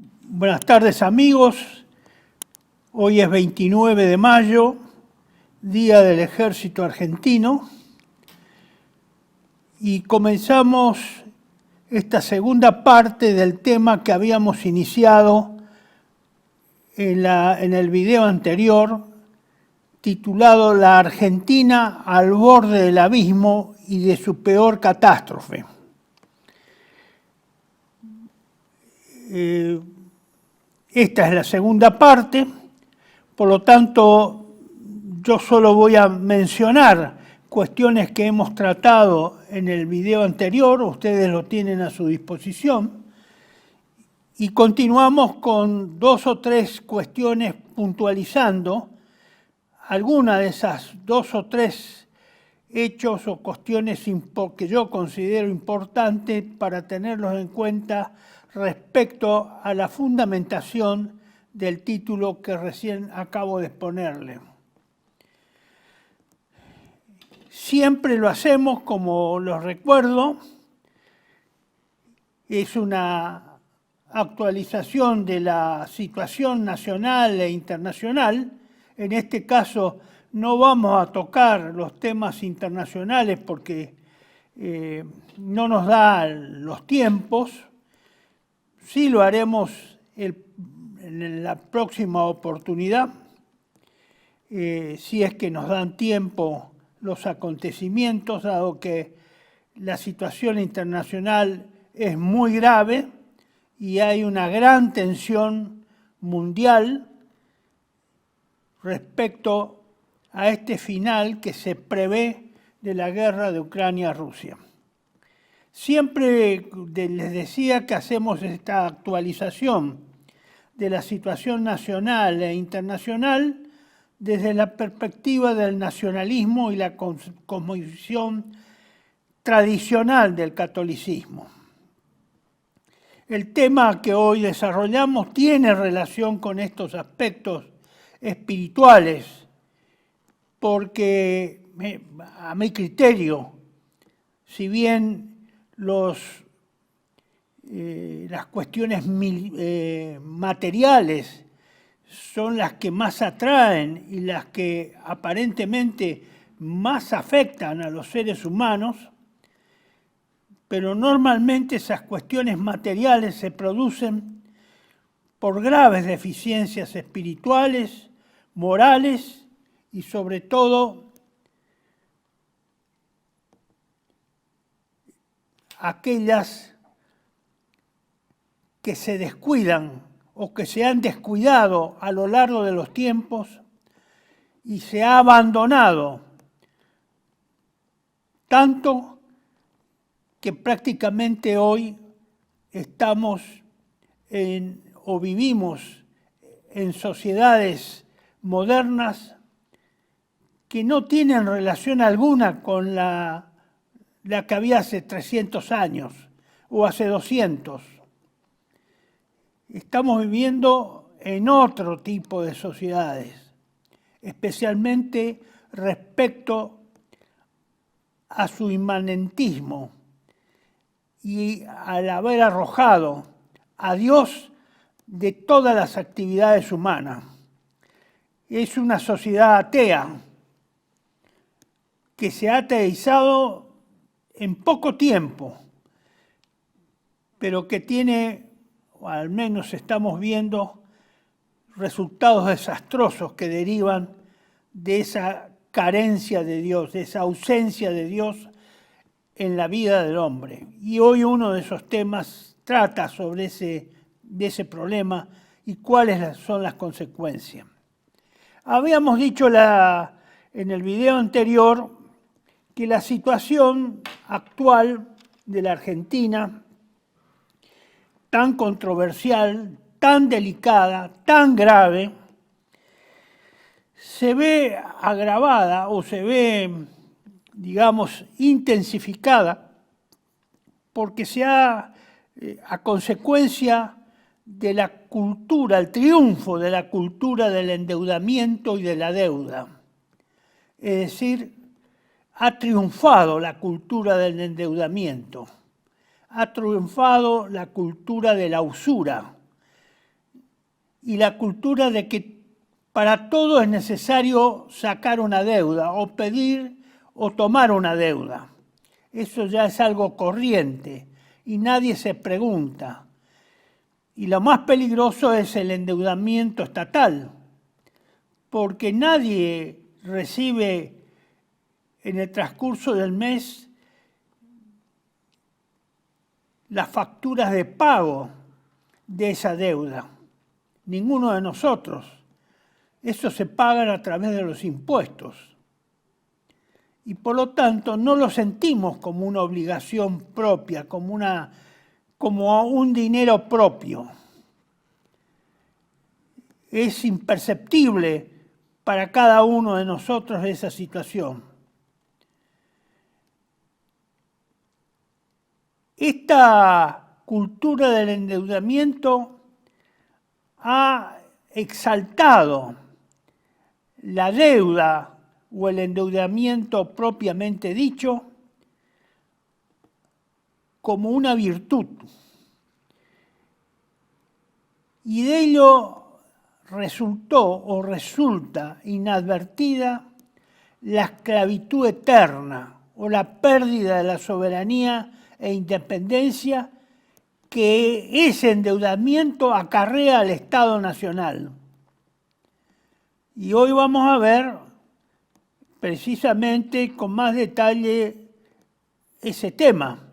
Buenas tardes, amigos. Hoy es 29 de mayo, Día del Ejército Argentino, y comenzamos esta segunda parte del tema que habíamos iniciado en el video anterior, titulado La Argentina al borde del abismo y de su peor catástrofe. Esta es la segunda parte, por lo tanto yo solo voy a mencionar cuestiones que hemos tratado en el video anterior, ustedes lo tienen a su disposición, y continuamos con 2 o 3 cuestiones puntualizando algunas de esas 2 o 3 hechos o cuestiones que yo considero importantes para tenerlos en cuenta respecto a la fundamentación del título que recién acabo de exponerle. Siempre lo hacemos, como los recuerdo, es una actualización de la situación nacional e internacional. En este caso no vamos a tocar los temas internacionales porque no nos da los tiempos. Sí lo haremos en la próxima oportunidad, si es que nos dan tiempo los acontecimientos, dado que la situación internacional es muy grave y hay una gran tensión mundial respecto a este final que se prevé de la guerra de Ucrania-Rusia. Siempre les decía que hacemos esta actualización de la situación nacional e internacional desde la perspectiva del nacionalismo y la cosmovisión tradicional del catolicismo. El tema que hoy desarrollamos tiene relación con estos aspectos espirituales, porque a mi criterio, si bien las cuestiones materiales son las que más atraen y las que aparentemente más afectan a los seres humanos, pero normalmente esas cuestiones materiales se producen por graves deficiencias espirituales, morales y sobre todo aquellas que se descuidan o que se han descuidado a lo largo de los tiempos y se ha abandonado tanto que prácticamente hoy estamos o vivimos en sociedades modernas que no tienen relación alguna con la que había hace 300 años o hace 200. Estamos viviendo en otro tipo de sociedades, especialmente respecto a su inmanentismo y al haber arrojado a Dios de todas las actividades humanas. Es una sociedad atea que se ha ateizado en poco tiempo, pero que tiene, o al menos estamos viendo, resultados desastrosos que derivan de esa carencia de Dios, de esa ausencia de Dios en la vida del hombre. Y hoy uno de esos temas trata sobre ese problema y cuáles son las consecuencias. Habíamos dicho en el video anterior que la situación actual de la Argentina, tan controversial, tan delicada, tan grave, se ve agravada o se ve, digamos, intensificada porque a consecuencia de la cultura, el triunfo de la cultura del endeudamiento y de la deuda. Es decir, ha triunfado la cultura del endeudamiento, ha triunfado la cultura de la usura, y la cultura de que para todo es necesario sacar una deuda, o pedir o tomar una deuda. Eso ya es algo corriente y nadie se pregunta. Y lo más peligroso es el endeudamiento estatal, porque nadie recibe en el transcurso del mes las facturas de pago de esa deuda. Ninguno de nosotros. Eso se paga a través de los impuestos. Y por lo tanto no lo sentimos como una obligación propia, como un dinero propio. Es imperceptible para cada uno de nosotros esa situación. Esta cultura del endeudamiento ha exaltado la deuda o el endeudamiento propiamente dicho como una virtud. Y de ello resultó o resulta inadvertida la esclavitud eterna o la pérdida de la soberanía e independencia que ese endeudamiento acarrea al Estado Nacional. Y hoy vamos a ver precisamente con más detalle ese tema,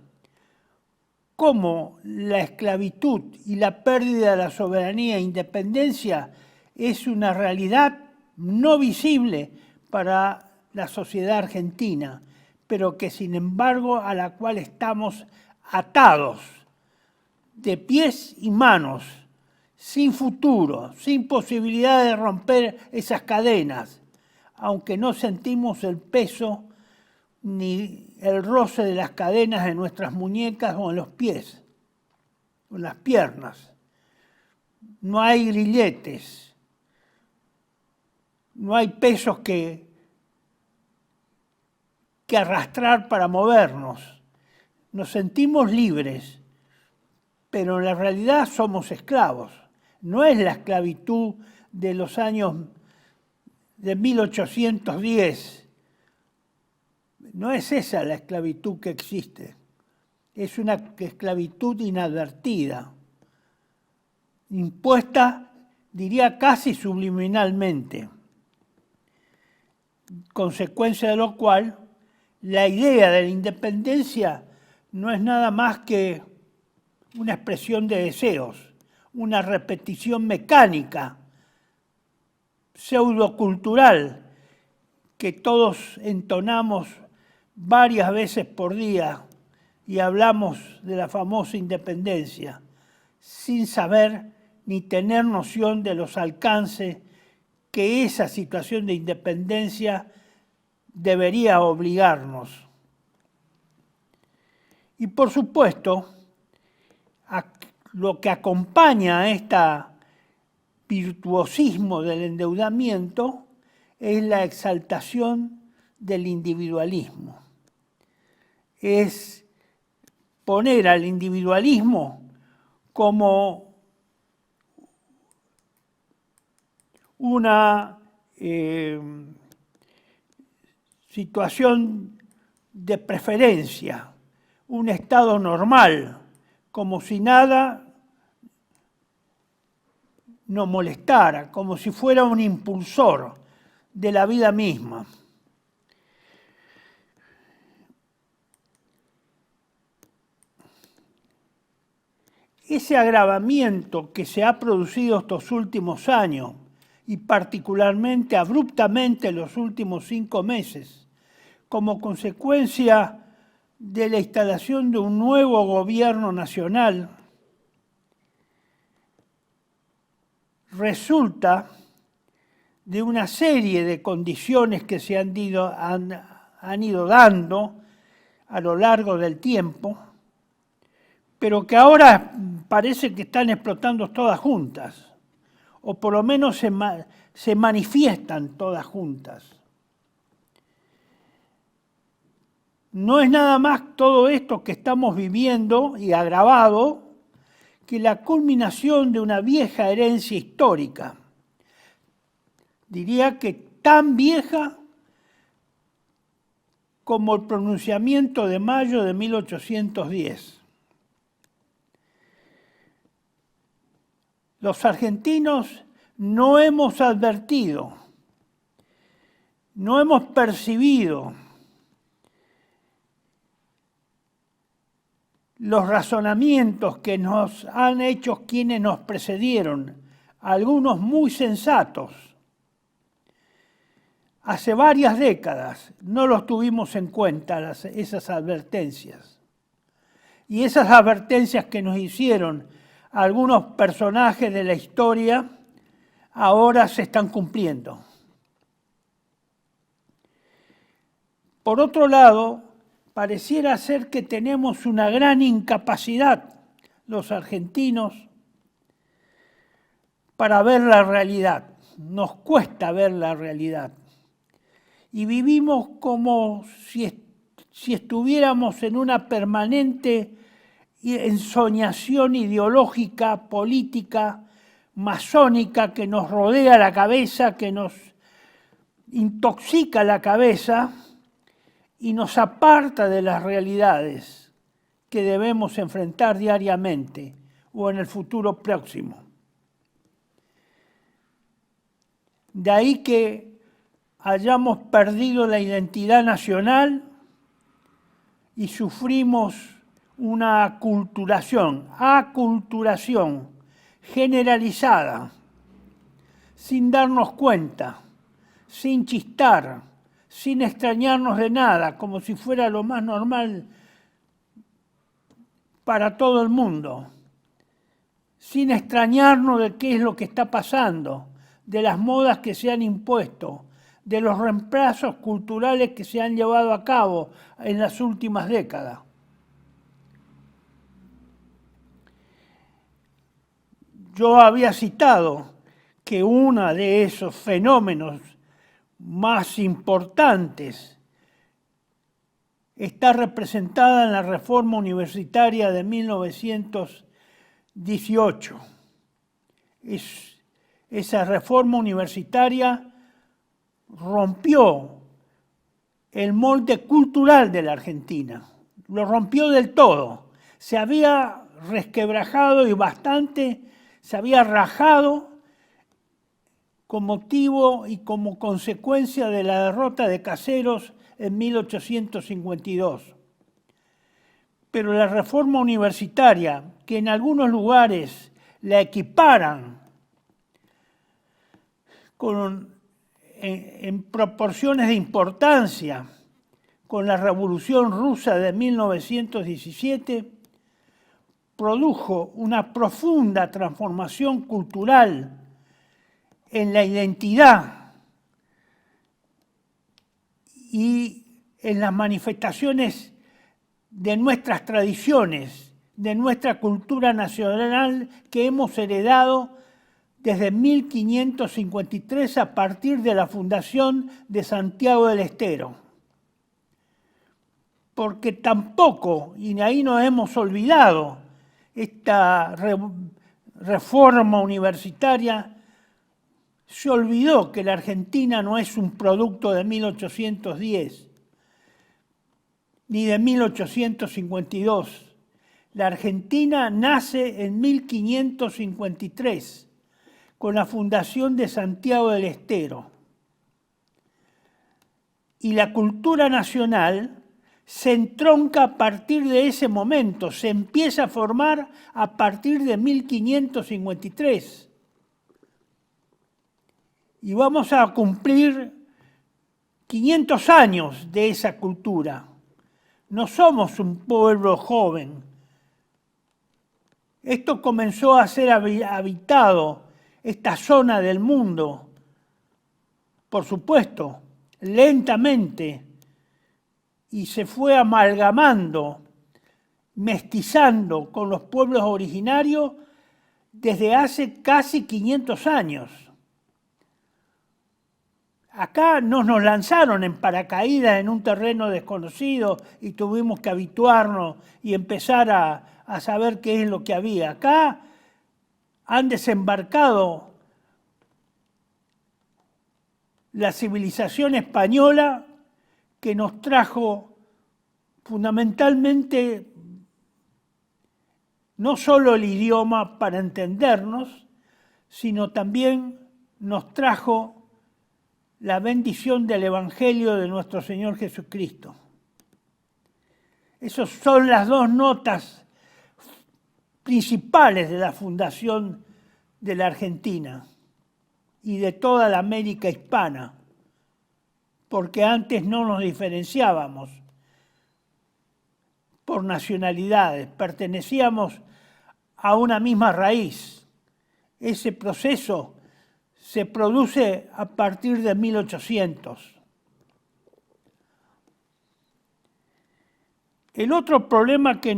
cómo la esclavitud y la pérdida de la soberanía e independencia es una realidad no visible para la sociedad argentina, pero que sin embargo a la cual estamos atados de pies y manos, sin futuro, sin posibilidad de romper esas cadenas, aunque no sentimos el peso ni el roce de las cadenas en nuestras muñecas o en los pies, o en las piernas. No hay grilletes, no hay pesos que arrastrar para movernos. Nos sentimos libres, pero en la realidad somos esclavos. No es la esclavitud de los años de 1810. No es esa la esclavitud que existe. Es una esclavitud inadvertida, impuesta, diría casi subliminalmente. Consecuencia de lo cual, la idea de la independencia no es nada más que una expresión de deseos, una repetición mecánica, pseudocultural, que todos entonamos varias veces por día y hablamos de la famosa independencia, sin saber ni tener noción de los alcances que esa situación de independencia debería obligarnos. Y por supuesto, lo que acompaña a este virtuosismo del endeudamiento es la exaltación del individualismo. Es poner al individualismo como una situación de preferencia, un estado normal, como si nada nos molestara, como si fuera un impulsor de la vida misma. Ese agravamiento que se ha producido estos últimos años, y particularmente abruptamente en los últimos 5 meses, como consecuencia de la instalación de un nuevo gobierno nacional, resulta de una serie de condiciones que se han ido dando a lo largo del tiempo, pero que ahora parece que están explotando todas juntas, o por lo menos se manifiestan todas juntas. No es nada más todo esto que estamos viviendo y agravado que la culminación de una vieja herencia histórica. Diría que tan vieja como el pronunciamiento de mayo de 1810. Los argentinos no hemos advertido, no hemos percibido los razonamientos que nos han hecho quienes nos precedieron, algunos muy sensatos. Hace varias décadas no los tuvimos en cuenta esas advertencias. Y esas advertencias que nos hicieron algunos personajes de la historia ahora se están cumpliendo. Por otro lado, pareciera ser que tenemos una gran incapacidad, los argentinos, para ver la realidad. Nos cuesta ver la realidad. Y vivimos como si estuviéramos en una permanente ensoñación ideológica, política, masónica que nos rodea la cabeza, que nos intoxica la cabeza y nos aparta de las realidades que debemos enfrentar diariamente o en el futuro próximo. De ahí que hayamos perdido la identidad nacional y sufrimos una aculturación generalizada, sin darnos cuenta, sin chistar, sin extrañarnos de nada, como si fuera lo más normal para todo el mundo, sin extrañarnos de qué es lo que está pasando, de las modas que se han impuesto, de los reemplazos culturales que se han llevado a cabo en las últimas décadas. Yo había citado que uno de esos fenómenos más importantes está representada en la reforma universitaria de 1918. Esa reforma universitaria rompió el molde cultural de la Argentina, lo rompió del todo. Se había resquebrajado y bastante, se había rajado con motivo y como consecuencia de la derrota de Caseros en 1852. Pero la reforma universitaria, que en algunos lugares la equiparan en proporciones de importancia con la Revolución Rusa de 1917, produjo una profunda transformación cultural en la identidad y en las manifestaciones de nuestras tradiciones, de nuestra cultura nacional que hemos heredado desde 1553 a partir de la fundación de Santiago del Estero. Porque tampoco, y ahí nos hemos olvidado, esta reforma universitaria se olvidó que la Argentina no es un producto de 1810 ni de 1852. La Argentina nace en 1553 con la fundación de Santiago del Estero. Y la cultura nacional se entronca a partir de ese momento, se empieza a formar a partir de 1553. Y vamos a cumplir 500 años de esa cultura. No somos un pueblo joven. Esto comenzó a ser habitado, esta zona del mundo, por supuesto, lentamente, y se fue amalgamando, mestizando con los pueblos originarios desde hace casi 500 años. Acá no nos lanzaron en paracaídas en un terreno desconocido y tuvimos que habituarnos y empezar a a saber qué es lo que había. Acá han desembarcado la civilización española que nos trajo fundamentalmente no solo el idioma para entendernos, sino también nos trajo la bendición del Evangelio de nuestro Señor Jesucristo. Esas son las dos notas principales de la fundación de la Argentina y de toda la América hispana, porque antes no nos diferenciábamos por nacionalidades, pertenecíamos a una misma raíz. Ese proceso se produce a partir de 1800. El otro problema que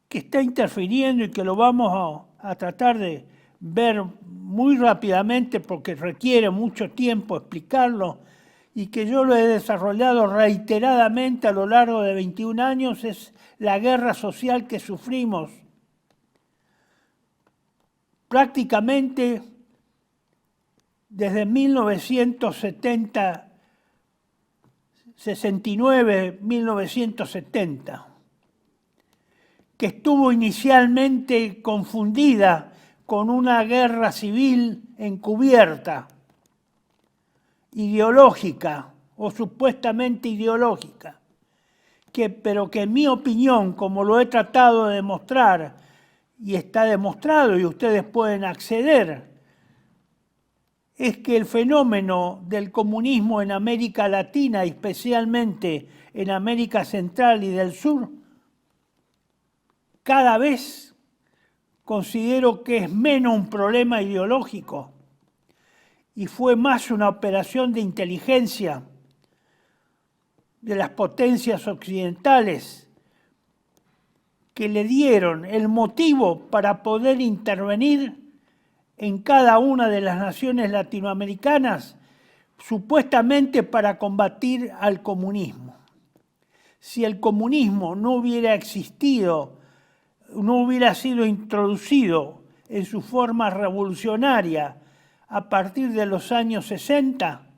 está interfiriendo y que lo vamos a tratar de ver muy rápidamente porque requiere mucho tiempo explicarlo y que yo lo he desarrollado reiteradamente a lo largo de 21 años es la guerra social que sufrimos. Prácticamente desde 1969-1970, que estuvo inicialmente confundida con una guerra civil encubierta, ideológica o supuestamente ideológica, pero que en mi opinión, como lo he tratado de demostrar, y está demostrado y ustedes pueden acceder, es que el fenómeno del comunismo en América Latina, especialmente en América Central y del Sur, cada vez considero que es menos un problema ideológico y fue más una operación de inteligencia de las potencias occidentales que le dieron el motivo para poder intervenir en cada una de las naciones latinoamericanas, supuestamente para combatir al comunismo. Si el comunismo no hubiera existido, no hubiera sido introducido en su forma revolucionaria a partir de los años 60,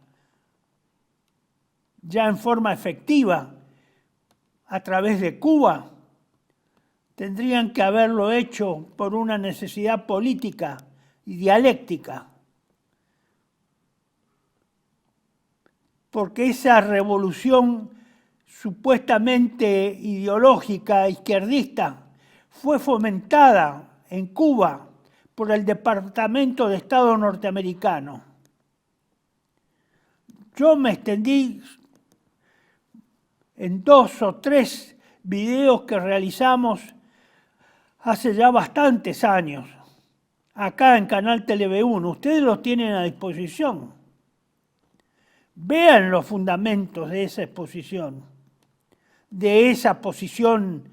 ya en forma efectiva, a través de Cuba, tendrían que haberlo hecho por una necesidad política y dialéctica. Porque esa revolución supuestamente ideológica, izquierdista, fue fomentada en Cuba por el Departamento de Estado norteamericano. Yo me extendí en 2 o 3 videos que realizamos hace ya bastantes años, acá en Canal Tele-V1. Ustedes los tienen a disposición. Vean los fundamentos de esa exposición, de esa posición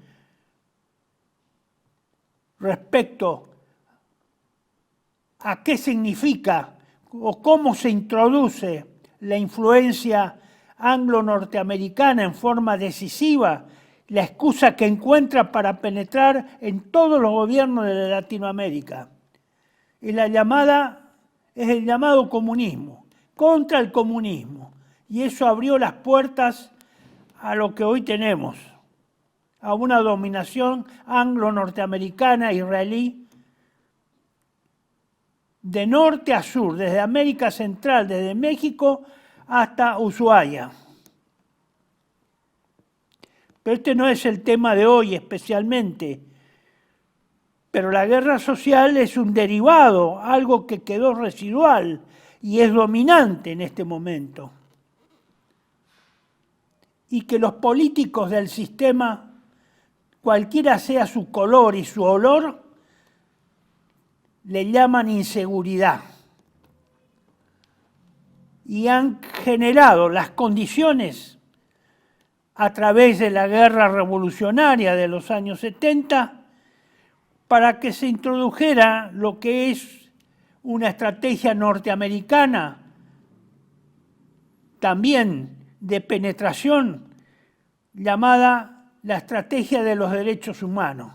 respecto a qué significa o cómo se introduce la influencia anglo-norteamericana en forma decisiva, la excusa que encuentra para penetrar en todos los gobiernos de Latinoamérica. Es el llamado comunismo, contra el comunismo. Y eso abrió las puertas a lo que hoy tenemos, a una dominación anglo-norteamericana, israelí, de norte a sur, desde América Central, desde México hasta Ushuaia. Pero este no es el tema de hoy especialmente. Pero la guerra social es un derivado, algo que quedó residual y es dominante en este momento. Y que los políticos del sistema, cualquiera sea su color y su olor, le llaman inseguridad. Y han generado las condiciones a través de la guerra revolucionaria de los años 70 para que se introdujera lo que es una estrategia norteamericana, también de penetración, llamada la estrategia de los derechos humanos.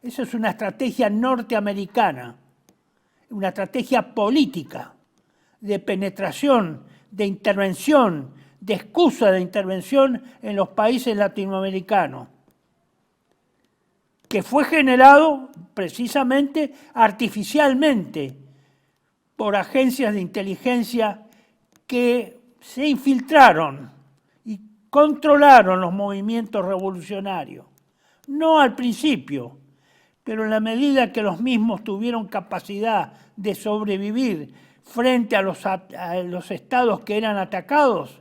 Esa es una estrategia norteamericana, una estrategia política de penetración, de intervención, de excusa de intervención en los países latinoamericanos, que fue generado precisamente artificialmente por agencias de inteligencia que se infiltraron y controlaron los movimientos revolucionarios. No al principio, pero en la medida que los mismos tuvieron capacidad de sobrevivir frente a los estados que eran atacados,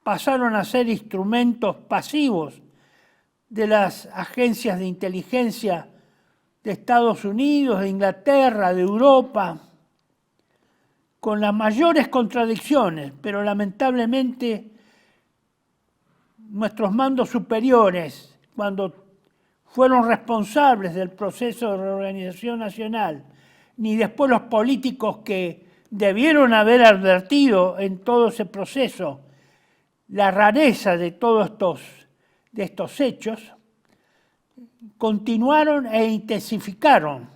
pasaron a ser instrumentos pasivos de las agencias de inteligencia de Estados Unidos, de Inglaterra, de Europa, con las mayores contradicciones, pero lamentablemente nuestros mandos superiores, cuando fueron responsables del proceso de reorganización nacional, ni después los políticos que debieron haber advertido en todo ese proceso la rareza de todos estos hechos, continuaron e intensificaron,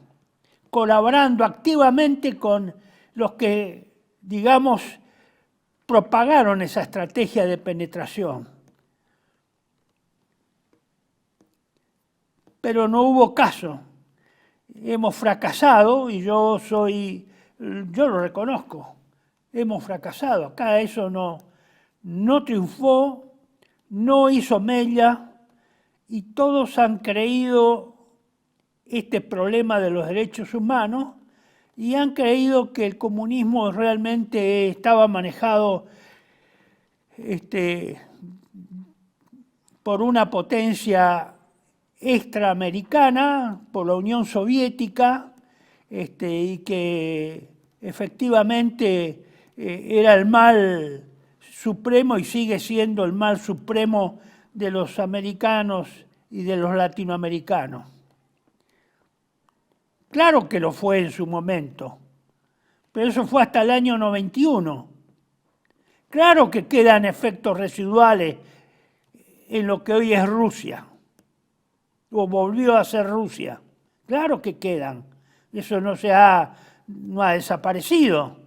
colaborando activamente con los que, digamos, propagaron esa estrategia de penetración. Pero no hubo caso. Hemos fracasado y yo lo reconozco. Hemos fracasado. Acá eso no triunfó, no hizo mella y todos han creído este problema de los derechos humanos y han creído que el comunismo realmente estaba manejado por una potencia extraamericana, por la Unión Soviética, y que efectivamente era el mal supremo y sigue siendo el mal supremo de los americanos y de los latinoamericanos. Claro que lo fue en su momento, pero eso fue hasta el año 91. Claro que quedan efectos residuales en lo que hoy es Rusia, o volvió a ser Rusia. Claro que quedan, eso no ha desaparecido.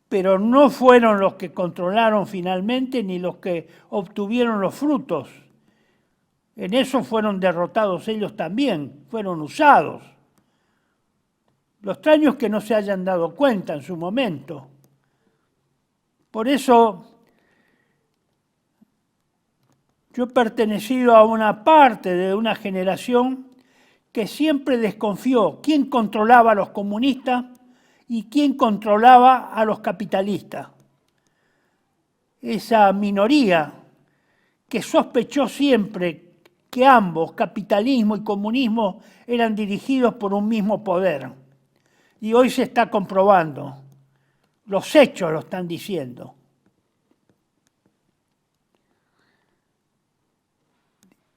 Pero no fueron los que controlaron finalmente ni los que obtuvieron los frutos. En eso fueron derrotados ellos también, fueron usados. Lo extraño es que no se hayan dado cuenta en su momento. Por eso yo he pertenecido a una parte de una generación que siempre desconfió quién controlaba a los comunistas y quién controlaba a los capitalistas. Esa minoría que sospechó siempre que ambos, capitalismo y comunismo, eran dirigidos por un mismo poder. Y hoy se está comprobando. Los hechos lo están diciendo.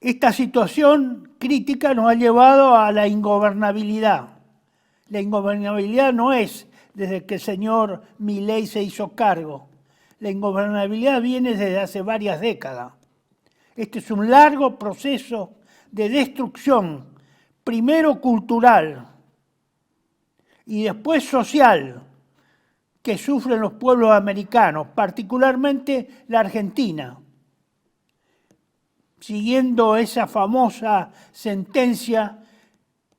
Esta situación crítica nos ha llevado a la ingobernabilidad. La ingobernabilidad no es desde que el señor Milei se hizo cargo. La ingobernabilidad viene desde hace varias décadas. Este es un largo proceso de destrucción, primero cultural y después social, que sufren los pueblos americanos, particularmente la Argentina, siguiendo esa famosa sentencia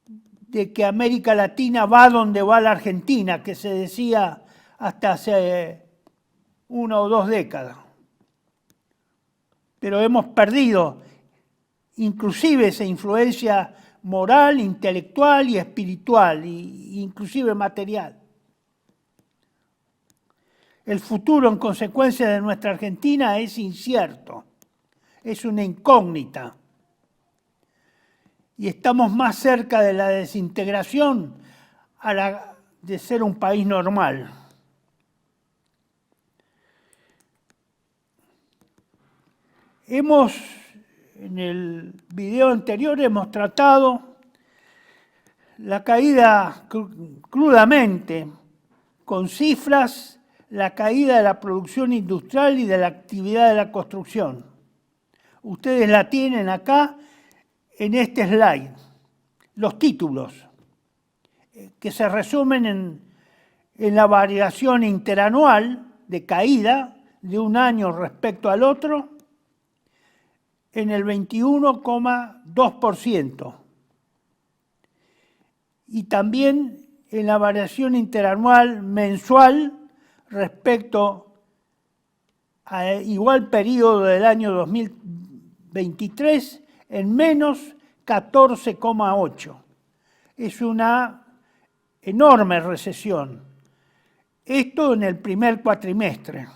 de que América Latina va donde va la Argentina, que se decía hasta hace 1 o 2 décadas. Pero hemos perdido inclusive esa influencia moral, intelectual y espiritual, inclusive material. El futuro, en consecuencia de nuestra Argentina, es incierto, es una incógnita. Y estamos más cerca de la desintegración de ser un país normal. En el video anterior hemos tratado la caída crudamente, con cifras, la caída de la producción industrial y de la actividad de la construcción. Ustedes la tienen acá en este slide los títulos, que se resumen en la variación interanual de caída de un año respecto al otro en el 21,2%. Y también en la variación interanual mensual respecto al igual periodo del año 2023 en menos 14,8%. Es una enorme recesión. Esto en el primer cuatrimestre.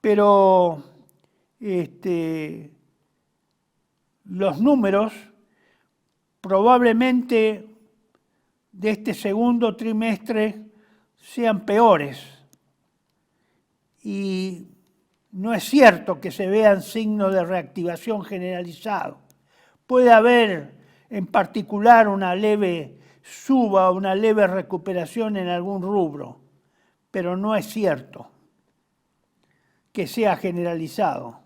Pero los números probablemente de este segundo trimestre sean peores. Y no es cierto que se vean signos de reactivación generalizado. Puede haber en particular una leve suba, una leve recuperación en algún rubro, pero no es cierto que sea generalizado.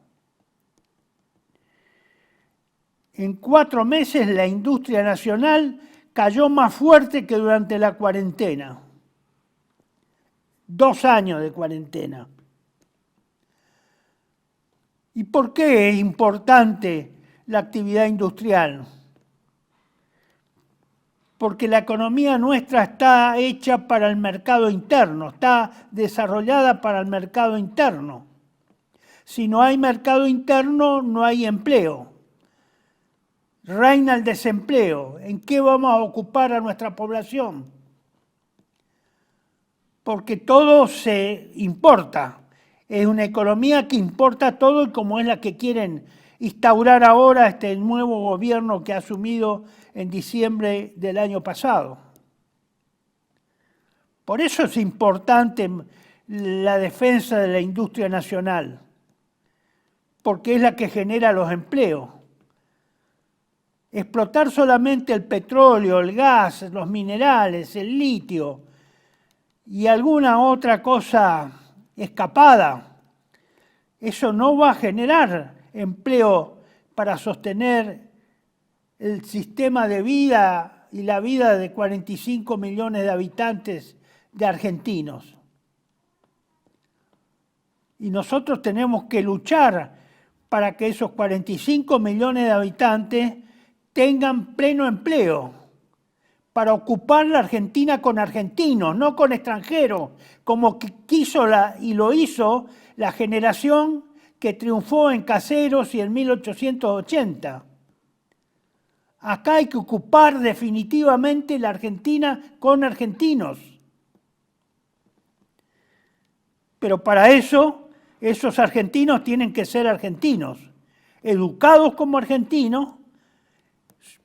En 4 meses la industria nacional cayó más fuerte que durante la cuarentena. 2 años de cuarentena. ¿Y por qué es importante la actividad industrial? Porque la economía nuestra está hecha para el mercado interno, está desarrollada para el mercado interno. Si no hay mercado interno, no hay empleo. Reina el desempleo. ¿En qué vamos a ocupar a nuestra población? Porque todo se importa. Es una economía que importa todo y como es la que quieren instaurar ahora este nuevo gobierno que ha asumido en diciembre del año pasado. Por eso es importante la defensa de la industria nacional, porque es la que genera los empleos. Explotar solamente el petróleo, el gas, los minerales, el litio y alguna otra cosa escapada, eso no va a generar empleo para sostener el sistema de vida y la vida de 45 millones de habitantes de argentinos. Y nosotros tenemos que luchar para que esos 45 millones de habitantes tengan pleno empleo, para ocupar la Argentina con argentinos, no con extranjeros, como quiso y lo hizo la generación que triunfó en Caseros y en 1880. Acá hay que ocupar definitivamente la Argentina con argentinos. Pero para eso, esos argentinos tienen que ser argentinos, educados como argentinos,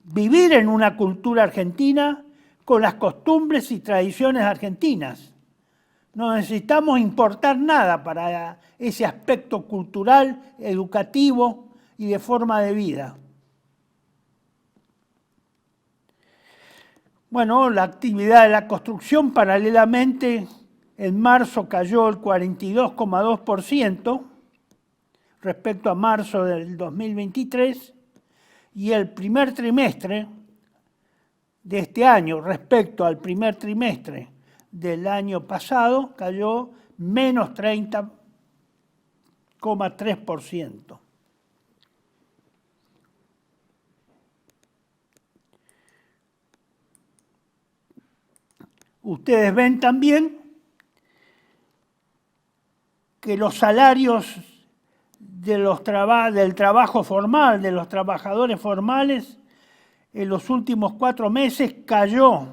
vivir en una cultura argentina con las costumbres y tradiciones argentinas. No necesitamos importar nada para ese aspecto cultural, educativo y de forma de vida. Bueno, la actividad de la construcción paralelamente en marzo cayó el 42,2% respecto a marzo del 2023 y el primer trimestre de este año respecto al primer trimestre del año pasado cayó menos 30,3%. Ustedes ven también que los salarios del trabajo formal, de los trabajadores formales, en los últimos 4 meses cayó,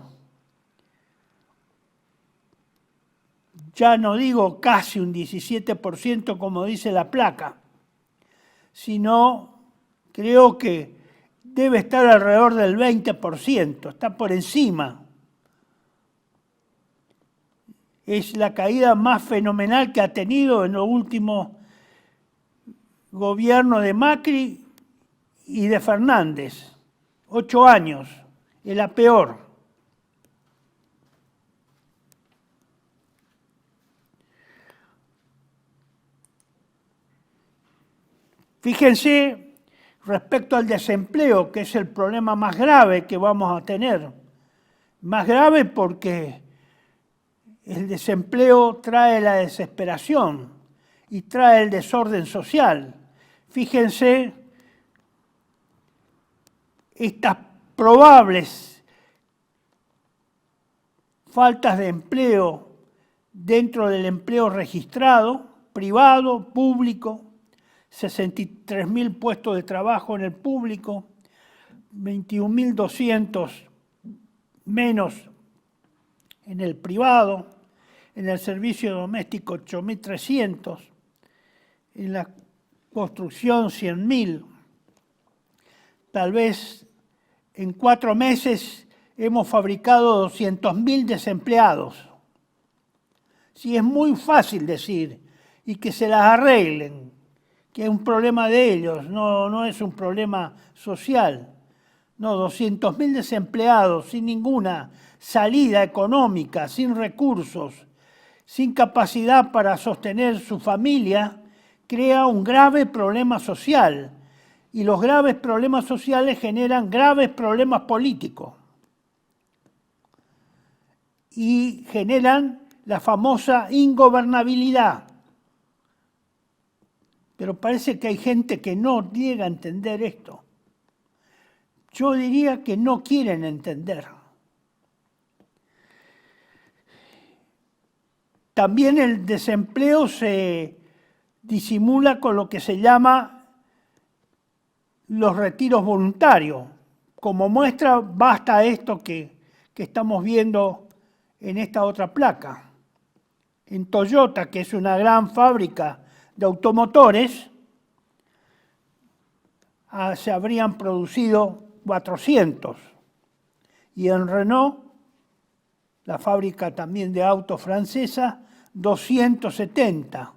ya no digo casi un 17% como dice la placa, sino creo que debe estar alrededor del 20%, está por encima. Es la caída más fenomenal que ha tenido en los últimos gobiernos de Macri y de Fernández. 8 años, es la peor. Fíjense, respecto al desempleo, que es el problema más grave que vamos a tener. Más grave porque el desempleo trae la desesperación y trae el desorden social. Fíjense estas probables faltas de empleo dentro del empleo registrado, privado, público, 63.000 puestos de trabajo en el público, 21.200 menos en el privado, en el servicio doméstico 8.300, en la construcción 100.000. Tal vez en 4 meses hemos fabricado 200.000 desempleados. Sí, es muy fácil decir, y que se las arreglen, que es un problema de ellos, no es un problema social. No, 200.000 desempleados sin ninguna salida económica, sin recursos, sin capacidad para sostener su familia, crea un grave problema social. Y los graves problemas sociales generan graves problemas políticos. Y generan la famosa ingobernabilidad. Pero parece que hay gente que no llega a entender esto. Yo diría que no quieren entender. También el desempleo se disimula con lo que se llama los retiros voluntarios. Como muestra, basta esto que estamos viendo en esta otra placa. En Toyota, que es una gran fábrica de automotores, se habrían producido 400. Y en Renault, la fábrica también de autos francesa, 270.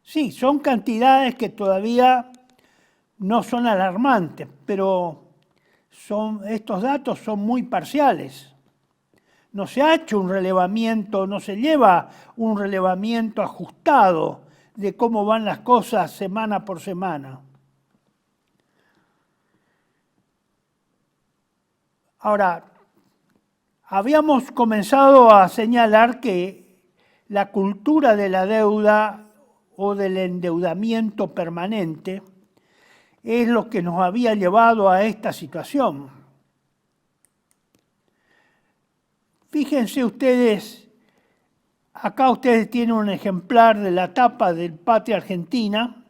Sí, son cantidades que todavía no son alarmantes, pero estos datos son muy parciales. No se ha hecho un relevamiento, no se lleva un relevamiento ajustado de cómo van las cosas semana por semana. Ahora, habíamos comenzado a señalar que la cultura de la deuda o del endeudamiento permanente es lo que nos había llevado a esta situación. Fíjense ustedes, acá ustedes tienen un ejemplar de la tapa del Patria Argentina,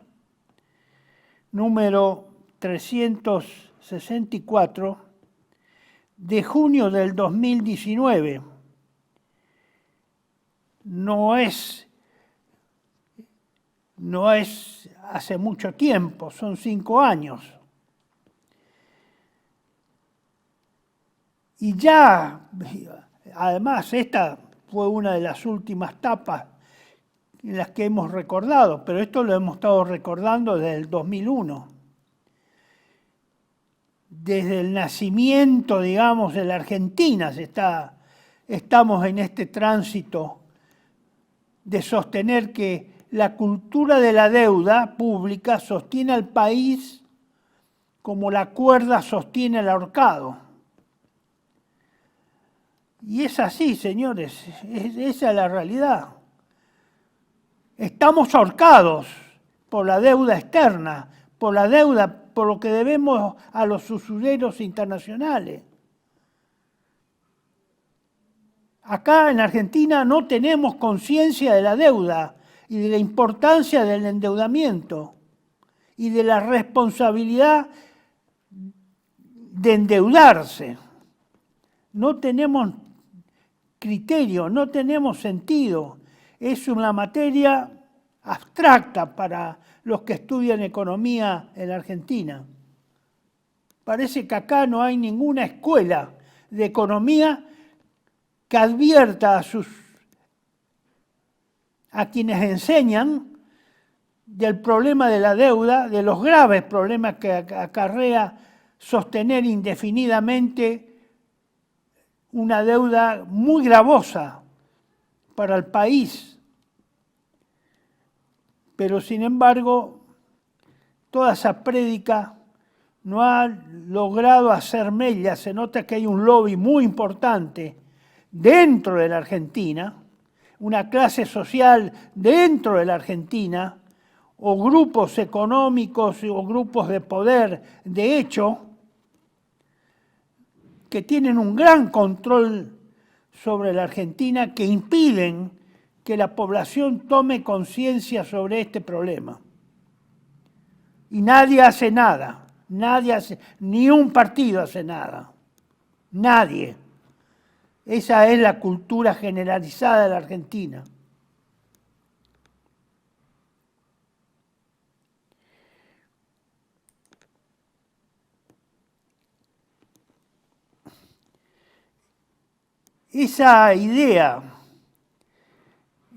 número 364, de junio del 2019. No es hace mucho tiempo, son 5 años. Y ya, además, esta fue una de las últimas tapas en las que hemos recordado, pero esto lo hemos estado recordando desde el 2001. Desde el nacimiento, digamos, de la Argentina estamos en este tránsito de sostener que la cultura de la deuda pública sostiene al país como la cuerda sostiene el ahorcado. Y es así, señores, esa es la realidad. Estamos ahorcados por la deuda externa, por la deuda, por lo que debemos a los usureros internacionales. Acá en Argentina no tenemos conciencia de la deuda y de la importancia del endeudamiento y de la responsabilidad de endeudarse. No tenemos criterio, no tenemos sentido. Es una materia abstracta para los que estudian economía en Argentina. Parece que acá no hay ninguna escuela de economía que advierta a quienes enseñan del problema de la deuda, de los graves problemas que acarrea sostener indefinidamente una deuda muy gravosa para el país. Pero sin embargo, toda esa prédica no ha logrado hacer mella. Se nota que hay un lobby muy importante dentro de la Argentina, una clase social dentro de la Argentina, o grupos económicos o grupos de poder, de hecho, que tienen un gran control sobre la Argentina, que impiden que la población tome conciencia sobre este problema. Y nadie hace nada, ni un partido hace nada, nadie. Esa es la cultura generalizada de la Argentina. Esa idea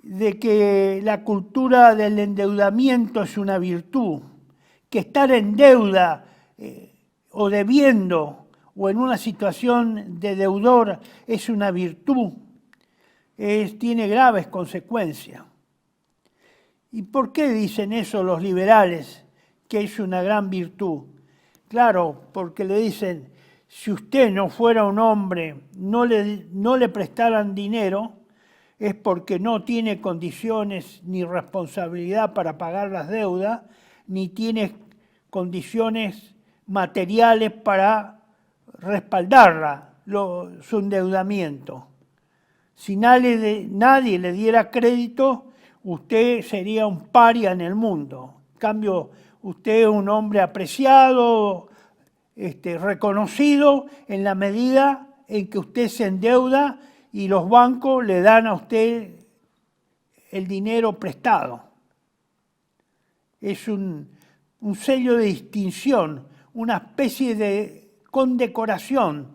de que la cultura del endeudamiento es una virtud, que estar en deuda o debiendo o en una situación de deudor es una virtud, tiene graves consecuencias. ¿Y por qué dicen eso los liberales, que es una gran virtud? Claro, porque le dicen, si usted no fuera un hombre, no le prestaran dinero, es porque no tiene condiciones ni responsabilidad para pagar las deudas, ni tiene condiciones materiales para respaldarla, su endeudamiento. Si nadie le diera crédito, usted sería un paria en el mundo. En cambio, usted es un hombre apreciado, reconocido en la medida en que usted se endeuda y los bancos le dan a usted el dinero prestado. Es un sello de distinción, una especie de condecoración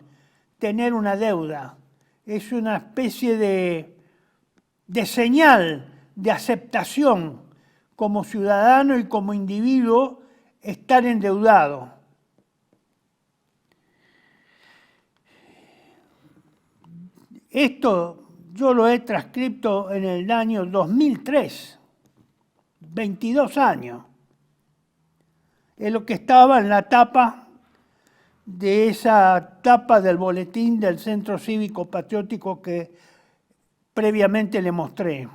tener una deuda. Es una especie de señal de aceptación como ciudadano y como individuo estar endeudado. Esto yo lo he transcrito en el año 2003, 22 años. Es lo que estaba en la tapa de esa tapa del boletín del Centro Cívico Patriótico que previamente le mostré.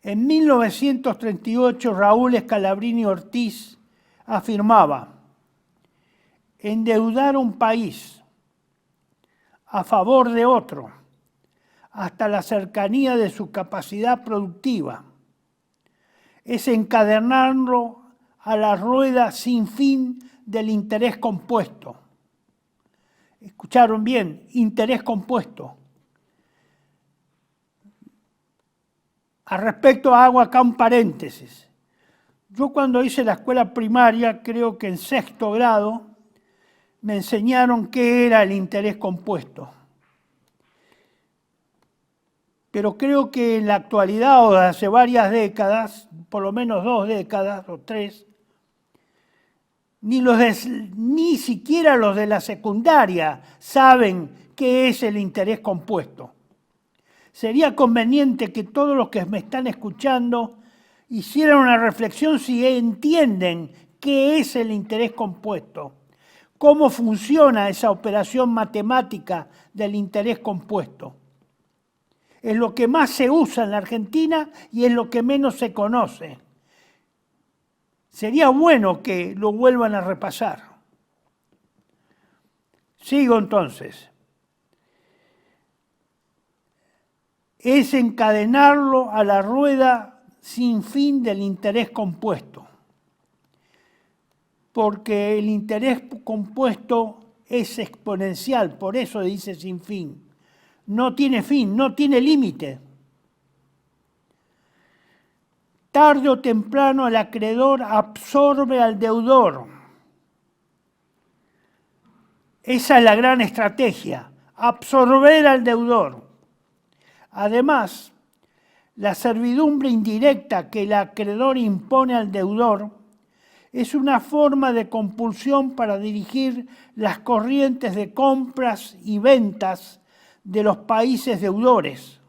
En 1938 Raúl Scalabrini Ortiz afirmaba: endeudar un país a favor de otro hasta la cercanía de su capacidad productiva es encadenarlo a la rueda sin fin del interés compuesto. ¿Escucharon bien? Interés compuesto. Al respecto hago acá un paréntesis. Yo cuando hice la escuela primaria, creo que en 6º grado, me enseñaron qué era el interés compuesto. Pero creo que en la actualidad o hace varias décadas, por lo menos 2 décadas o 3, ni siquiera los de la secundaria saben qué es el interés compuesto. Sería conveniente que todos los que me están escuchando hicieran una reflexión si entienden qué es el interés compuesto, cómo funciona esa operación matemática del interés compuesto. Es lo que más se usa en la Argentina y es lo que menos se conoce. Sería bueno que lo vuelvan a repasar. Sigo entonces. Es encadenarlo a la rueda sin fin del interés compuesto. Porque el interés compuesto es exponencial, por eso dice sin fin. No tiene fin, no tiene límite. Tarde o temprano el acreedor absorbe al deudor. Esa es la gran estrategia, absorber al deudor. Además, la servidumbre indirecta que el acreedor impone al deudor es una forma de compulsión para dirigir las corrientes de compras y ventas de los países deudores.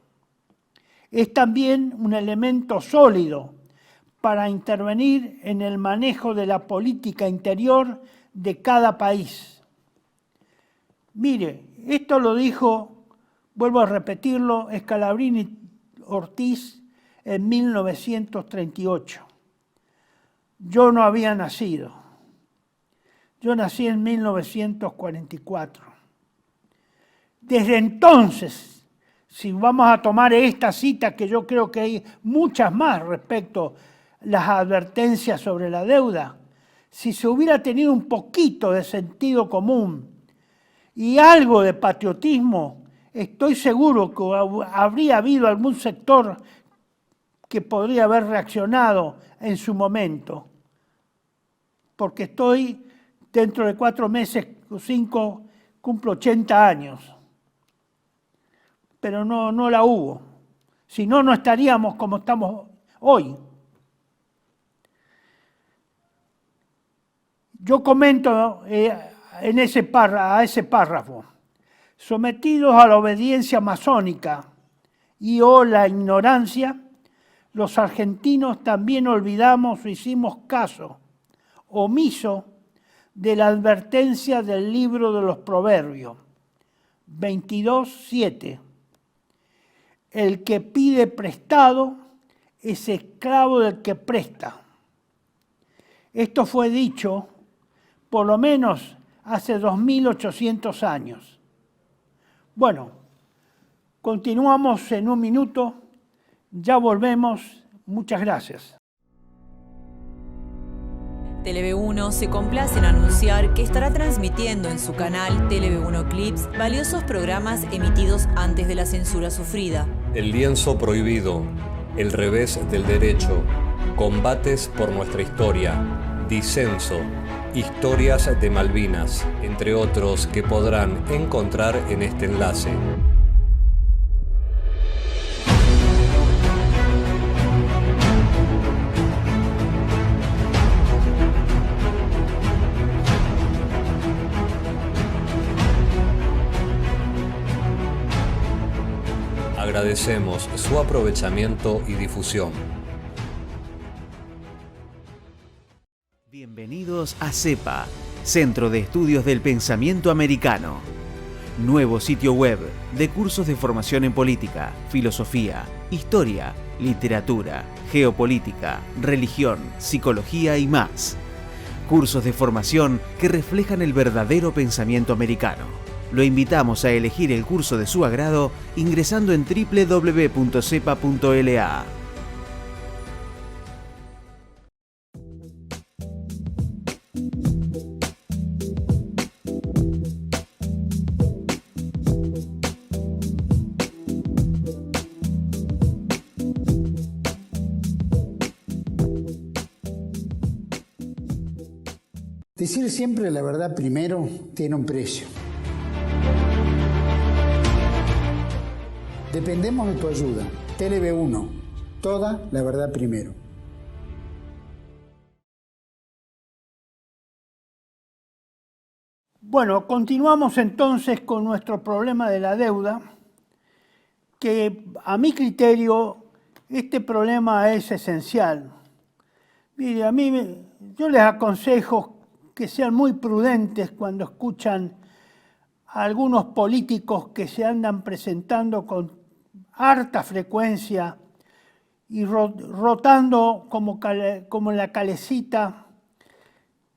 Es también un elemento sólido para intervenir en el manejo de la política interior de cada país. Mire, esto lo dijo, vuelvo a repetirlo, Scalabrini Ortiz en 1938. Yo no había nacido. Yo nací en 1944. Desde entonces, si vamos a tomar esta cita, que yo creo que hay muchas más respecto a las advertencias sobre la deuda, si se hubiera tenido un poquito de sentido común y algo de patriotismo, estoy seguro que habría habido algún sector que podría haber reaccionado en su momento. Porque estoy, dentro de 4 meses o 5, cumplo 80 años. Pero no la hubo. Si no, no estaríamos como estamos hoy. Yo comento a ese párrafo, sometidos a la obediencia masónica y o la ignorancia, los argentinos también olvidamos o hicimos caso omiso de la advertencia del libro de los Proverbios, 22:7. El que pide prestado es esclavo del que presta. Esto fue dicho por lo menos hace 2800 años. Bueno, continuamos en un minuto, ya volvemos, muchas gracias. TLV1 se complace en anunciar que estará transmitiendo en su canal TLV1 Clips valiosos programas emitidos antes de la censura sufrida. El lienzo prohibido, El revés del derecho, Combates por nuestra historia, Disenso, Historias de Malvinas, entre otros que podrán encontrar en este enlace. Agradecemos su aprovechamiento y difusión. Bienvenidos a CEPA, Centro de Estudios del Pensamiento Americano. Nuevo sitio web de cursos de formación en política, filosofía, historia, literatura, geopolítica, religión, psicología y más. Cursos de formación que reflejan el verdadero pensamiento americano. Lo invitamos a elegir el curso de su agrado ingresando en www.cepa.la. Decir siempre la verdad primero tiene un precio. Dependemos de tu ayuda. TLV1, toda la verdad primero. Bueno, continuamos entonces con nuestro problema de la deuda, que a mi criterio este problema es esencial. Mire, yo les aconsejo que sean muy prudentes cuando escuchan a algunos políticos que se andan presentando con harta frecuencia y rotando como la calecita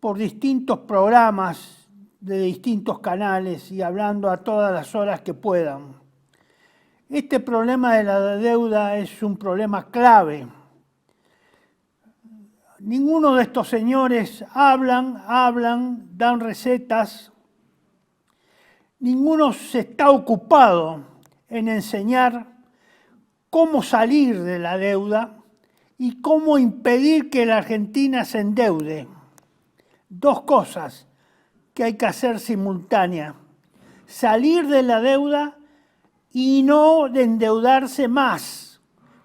por distintos programas de distintos canales y hablando a todas las horas que puedan. Este problema de la deuda es un problema clave. Ninguno de estos señores hablan, dan recetas. Ninguno se está ocupado en enseñar cómo salir de la deuda y cómo impedir que la Argentina se endeude. Dos cosas que hay que hacer simultáneas. Salir de la deuda y no de endeudarse más,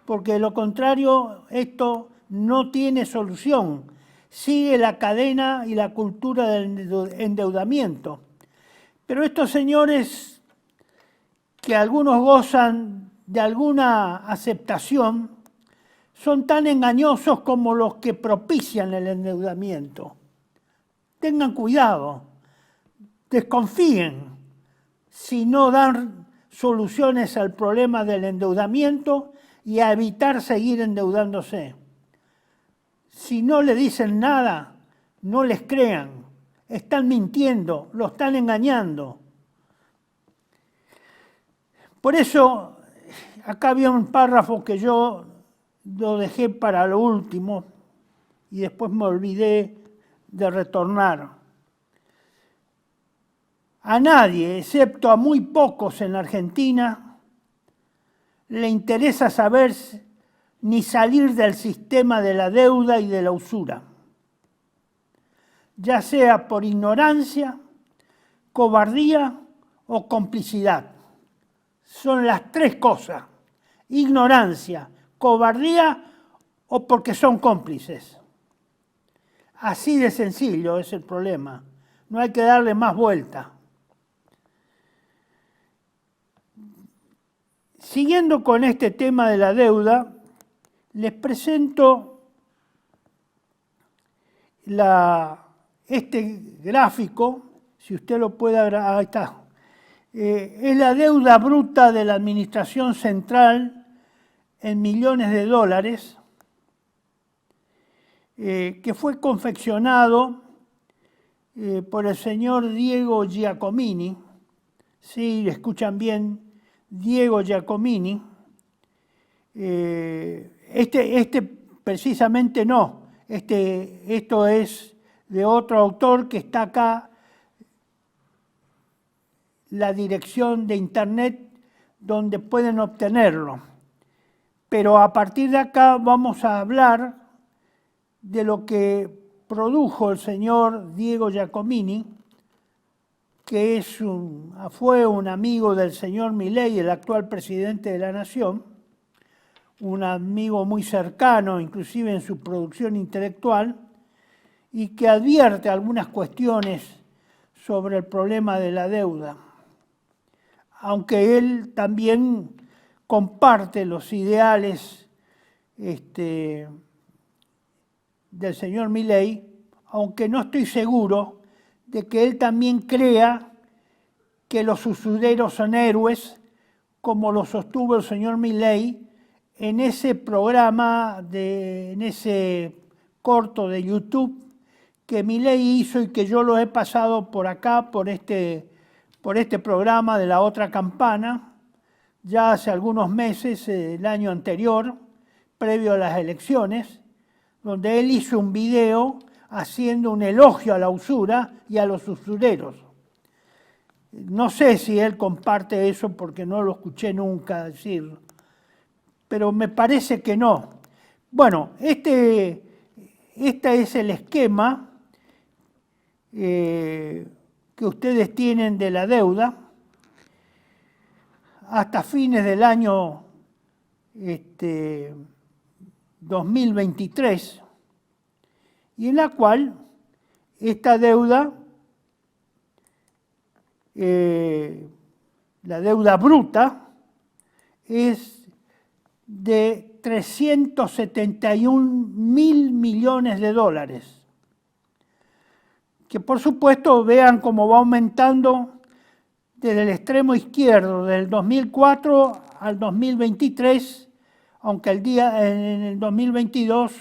porque de lo contrario esto no tiene solución. Sigue la cadena y la cultura del endeudamiento. Pero estos señores, que algunos gozan de alguna aceptación, son tan engañosos como los que propician el endeudamiento. Tengan cuidado, desconfíen si no dan soluciones al problema del endeudamiento y a evitar seguir endeudándose. Si no le dicen nada, no les crean, están mintiendo, lo están engañando. Por eso, acá había un párrafo que yo lo dejé para lo último y después me olvidé de retornar. A nadie, excepto a muy pocos en la Argentina, le interesa saber ni salir del sistema de la deuda y de la usura, ya sea por ignorancia, cobardía o complicidad. Son las tres cosas: ignorancia, cobardía o porque son cómplices. Así de sencillo es el problema, no hay que darle más vuelta. Siguiendo con este tema de la deuda, les presento este gráfico, si usted lo puede ahí está. Es la deuda bruta de la Administración Central en millones de dólares, que fue confeccionado por el señor Diego Giacomini. Sí, escuchan bien, Diego Giacomini. Este precisamente no, esto es de otro autor que está acá, la dirección de internet donde pueden obtenerlo. Pero a partir de acá vamos a hablar de lo que produjo el señor Diego Giacomini, que fue un amigo del señor Milei, el actual presidente de la Nación, un amigo muy cercano, inclusive en su producción intelectual, y que advierte algunas cuestiones sobre el problema de la deuda. Aunque él también comparte los ideales del señor Milei, aunque no estoy seguro de que él también crea que los usureros son héroes, como lo sostuvo el señor Milei en ese programa, en ese corto de YouTube que Milei hizo y que yo lo he pasado por acá, por este programa de La Otra Campana, ya hace algunos meses, el año anterior, previo a las elecciones, donde él hizo un video haciendo un elogio a la usura y a los usureros. No sé si él comparte eso porque no lo escuché nunca decir, pero me parece que no. Bueno, este es el esquema que ustedes tienen de la deuda hasta fines del año 2023, y en la cual esta deuda, la deuda bruta, es de 371.000 millones de dólares, que por supuesto vean cómo va aumentando desde el extremo izquierdo, del 2004 al 2023, aunque en el 2022,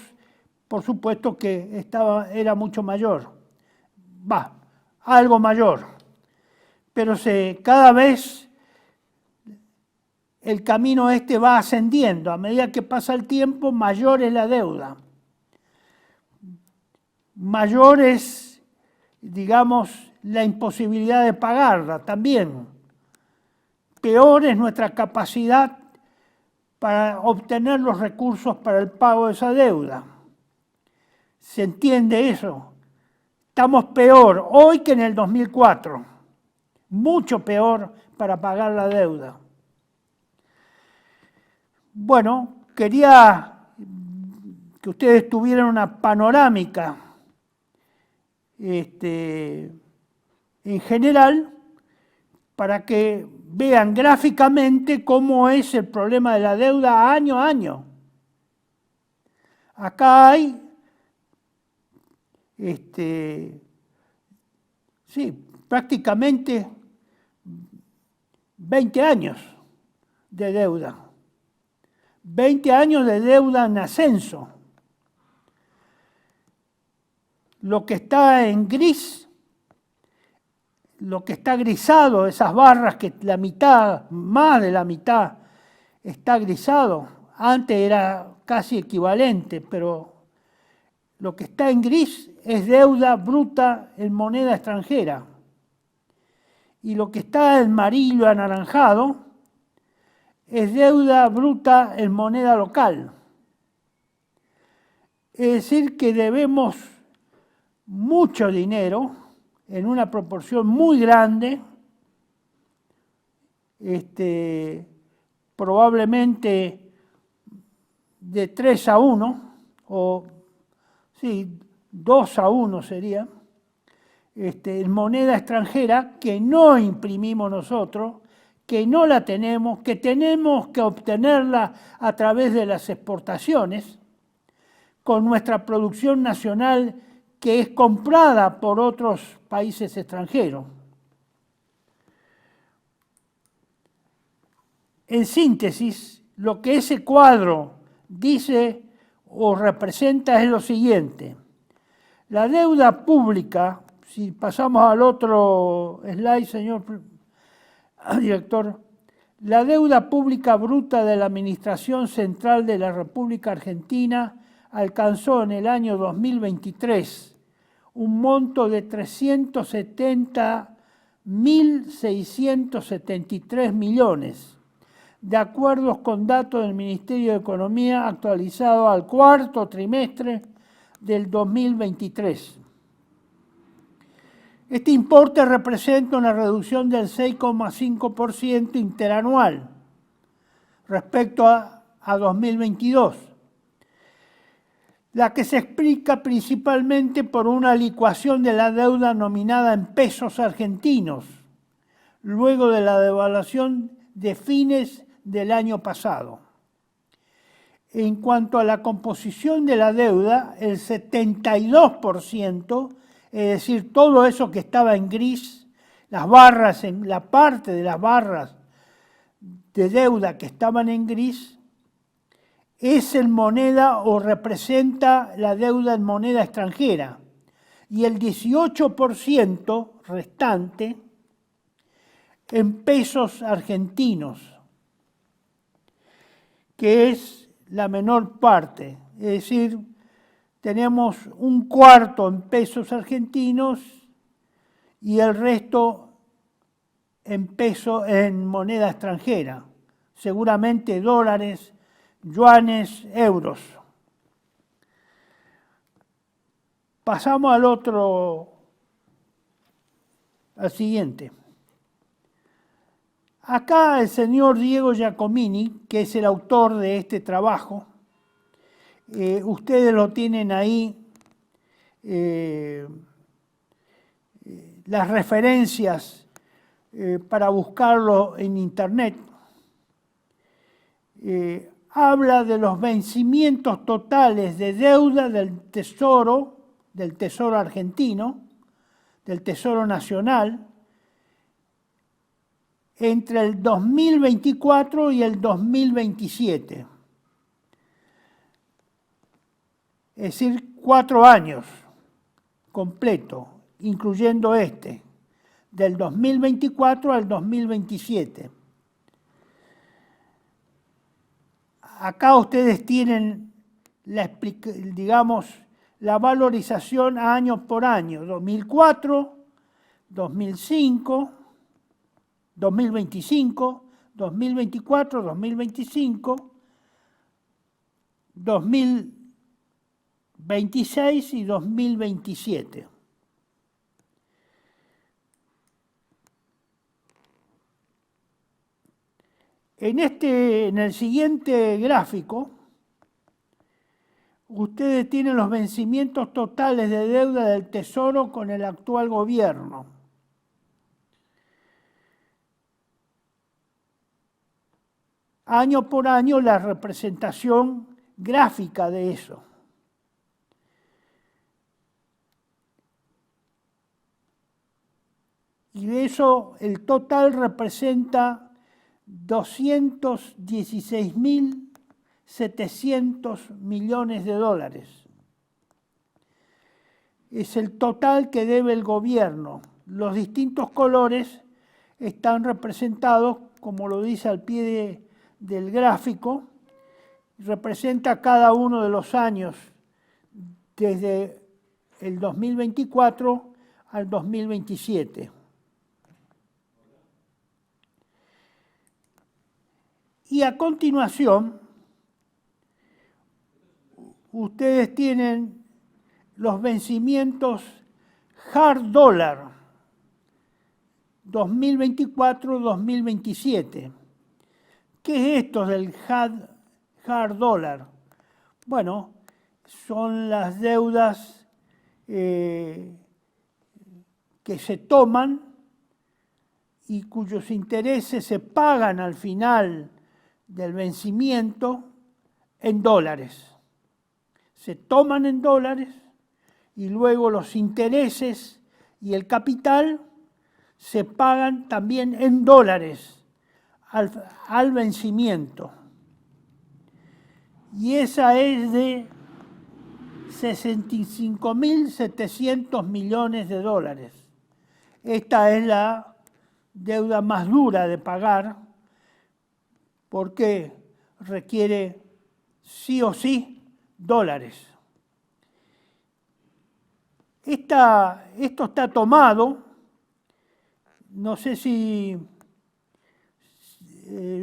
por supuesto que era mucho mayor, algo mayor, pero cada vez el camino va ascendiendo. A medida que pasa el tiempo, mayor es la deuda. Mayor es, digamos, la imposibilidad de pagarla también. Peor es nuestra capacidad para obtener los recursos para el pago de esa deuda. ¿Se entiende eso? Estamos peor hoy que en el 2004. Mucho peor para pagar la deuda. Bueno, quería que ustedes tuvieran una panorámica en general para que vean gráficamente cómo es el problema de la deuda año a año. Acá hay, prácticamente 20 años de deuda. 20 años de deuda en ascenso. Lo que está en gris, lo que está grisado, esas barras que la mitad, más de la mitad, está grisado. Antes era casi equivalente, pero lo que está en gris es deuda bruta en moneda extranjera. Y lo que está en amarillo anaranjado es deuda bruta en moneda local. Es decir, que debemos mucho dinero en una proporción muy grande, probablemente de 3-1, o sí, 2-1 sería, en moneda extranjera que no imprimimos nosotros, que no la tenemos, que tenemos que obtenerla a través de las exportaciones, con nuestra producción nacional que es comprada por otros países extranjeros. En síntesis, lo que ese cuadro dice o representa es lo siguiente. La deuda pública, si pasamos al otro slide, señor director, la deuda pública bruta de la Administración Central de la República Argentina alcanzó en el año 2023 un monto de 370.673 millones, de acuerdo con datos del Ministerio de Economía actualizado al cuarto trimestre del 2023. Este importe representa una reducción del 6,5% interanual respecto a 2022, la que se explica principalmente por una licuación de la deuda nominada en pesos argentinos, luego de la devaluación de fines del año pasado. En cuanto a la composición de la deuda, el 72%, es decir, todo eso que estaba en gris, las barras, en la parte de las barras de deuda que estaban en gris, es en moneda o representa la deuda en moneda extranjera. Y el 18% restante en pesos argentinos, que es la menor parte. Es decir, tenemos un cuarto en pesos argentinos y el resto en moneda extranjera, seguramente dólares, yuanes, euros. Pasamos al siguiente. Acá el señor Diego Giacomini, que es el autor de este trabajo, ustedes lo tienen ahí, las referencias para buscarlo en internet. Habla de los vencimientos totales de deuda del Tesoro argentino, del Tesoro Nacional, entre el 2024 y el 2027. Es decir, 4 años completo, incluyendo del 2024 al 2027. Acá ustedes tienen la valorización año por año, 2004, 2005, 2025, 2024, 2025, 2026 y 2027. En el siguiente gráfico, ustedes tienen los vencimientos totales de deuda del Tesoro con el actual gobierno. Año por año la representación gráfica de eso. Y eso, el total representa 216.700 millones de dólares. Es el total que debe el gobierno. Los distintos colores están representados, como lo dice al pie del gráfico, representa cada uno de los años desde el 2024 al 2027. Y a continuación, ustedes tienen los vencimientos hard dollar 2024-2027. ¿Qué es esto del hard dollar? Bueno, son las deudas que se toman y cuyos intereses se pagan al final del vencimiento en dólares. Se toman en dólares y luego los intereses y el capital se pagan también en dólares al vencimiento. Y esa es de 65.700 millones de dólares. Esta es la deuda más dura de pagar porque requiere sí o sí dólares. Esto está tomado, no sé si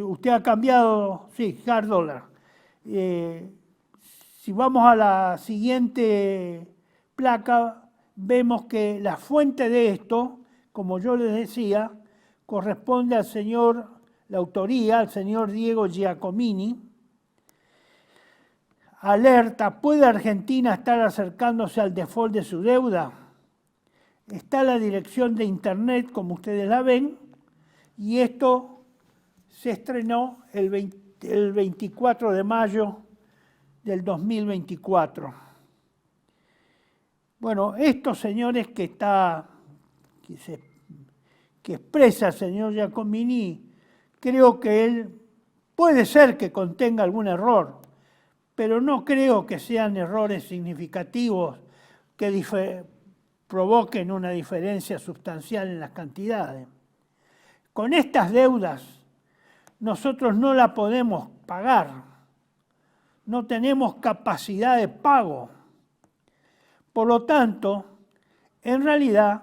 usted ha cambiado, sí, hard dollar. Si vamos a la siguiente placa, vemos que la fuente de esto, como yo les decía, corresponde al señor, la autoría, al señor Diego Giacomini. Alerta, ¿puede Argentina estar acercándose al default de su deuda? Está la dirección de internet, como ustedes la ven, y esto se estrenó el 24 de mayo del 2024. Bueno, estos señores que expresa el señor Giacomini, creo que él puede ser que contenga algún error, pero no creo que sean errores significativos que provoquen una diferencia sustancial en las cantidades. Con estas deudas nosotros no la podemos pagar, no tenemos capacidad de pago. Por lo tanto, en realidad,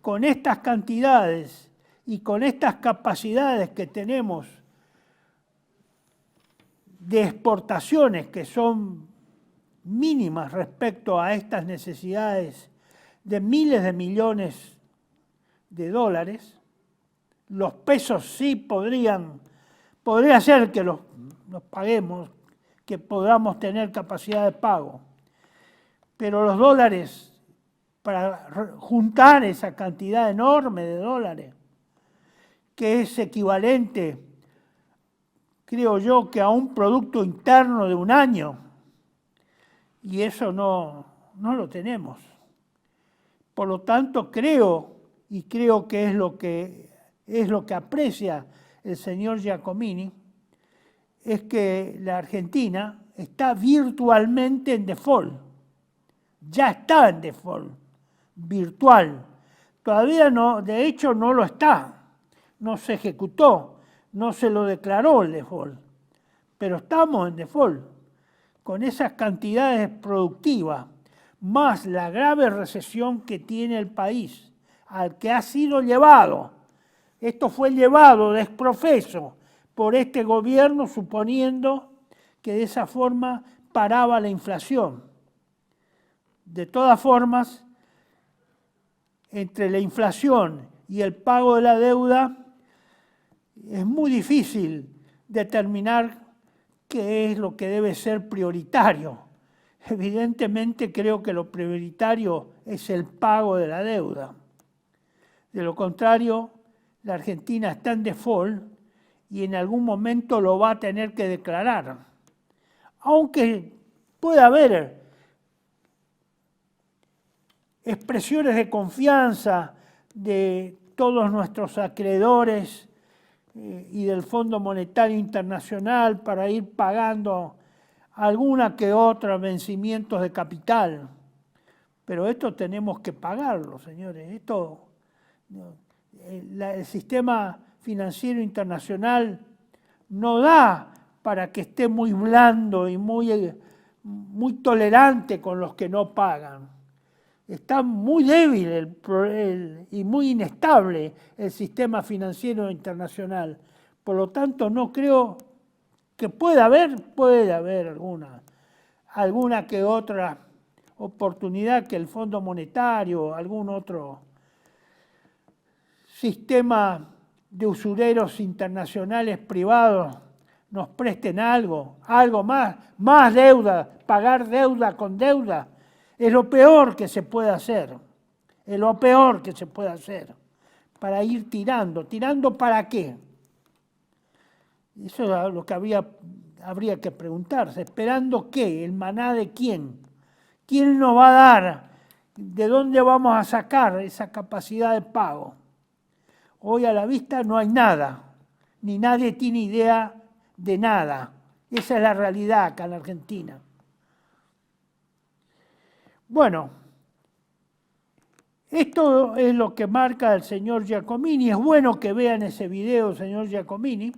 con estas cantidades y con estas capacidades que tenemos de exportaciones que son mínimas respecto a estas necesidades de miles de millones de dólares, los pesos sí podría ser que los paguemos, que podamos tener capacidad de pago, pero los dólares, para juntar esa cantidad enorme de dólares, que es equivalente, creo yo, que a un Producto Interno de un año, y eso no lo tenemos. Por lo tanto, creo que es lo que aprecia el señor Giacomini, es que la Argentina está virtualmente en default. Ya está en default, virtual. Todavía no, de hecho no lo está, no se ejecutó, no se lo declaró el default, pero estamos en default. Con esas cantidades productivas, más la grave recesión que tiene el país, al que ha sido llevado. Esto fue llevado desprofeso por este gobierno, suponiendo que de esa forma paraba la inflación. De todas formas, entre la inflación y el pago de la deuda, es muy difícil determinar qué es lo que debe ser prioritario. Evidentemente creo que lo prioritario es el pago de la deuda. De lo contrario, la Argentina está en default y en algún momento lo va a tener que declarar. Aunque pueda haber expresiones de confianza de todos nuestros acreedores y del Fondo Monetario Internacional para ir pagando alguna que otra vencimientos de capital. Pero esto tenemos que pagarlo, señores. El sistema financiero internacional no da para que esté muy blando y muy tolerante con los que no pagan. Está muy débil y muy inestable el sistema financiero internacional. Por lo tanto, no creo que puede haber alguna que otra oportunidad que el Fondo Monetario, algún otro sistema de usureros internacionales privados nos presten algo más deuda, pagar deuda con deuda. Es lo peor que se puede hacer, es lo peor que se puede hacer para ir tirando. ¿Tirando para qué? Eso es lo que habría que preguntarse. ¿Esperando qué? ¿El maná de quién? ¿Quién nos va a dar? ¿De dónde vamos a sacar esa capacidad de pago? Hoy a la vista no hay nada, ni nadie tiene idea de nada. Esa es la realidad acá en la Argentina. Bueno, esto es lo que marca el señor Giacomini. Es bueno que vean ese video, señor Giacomini.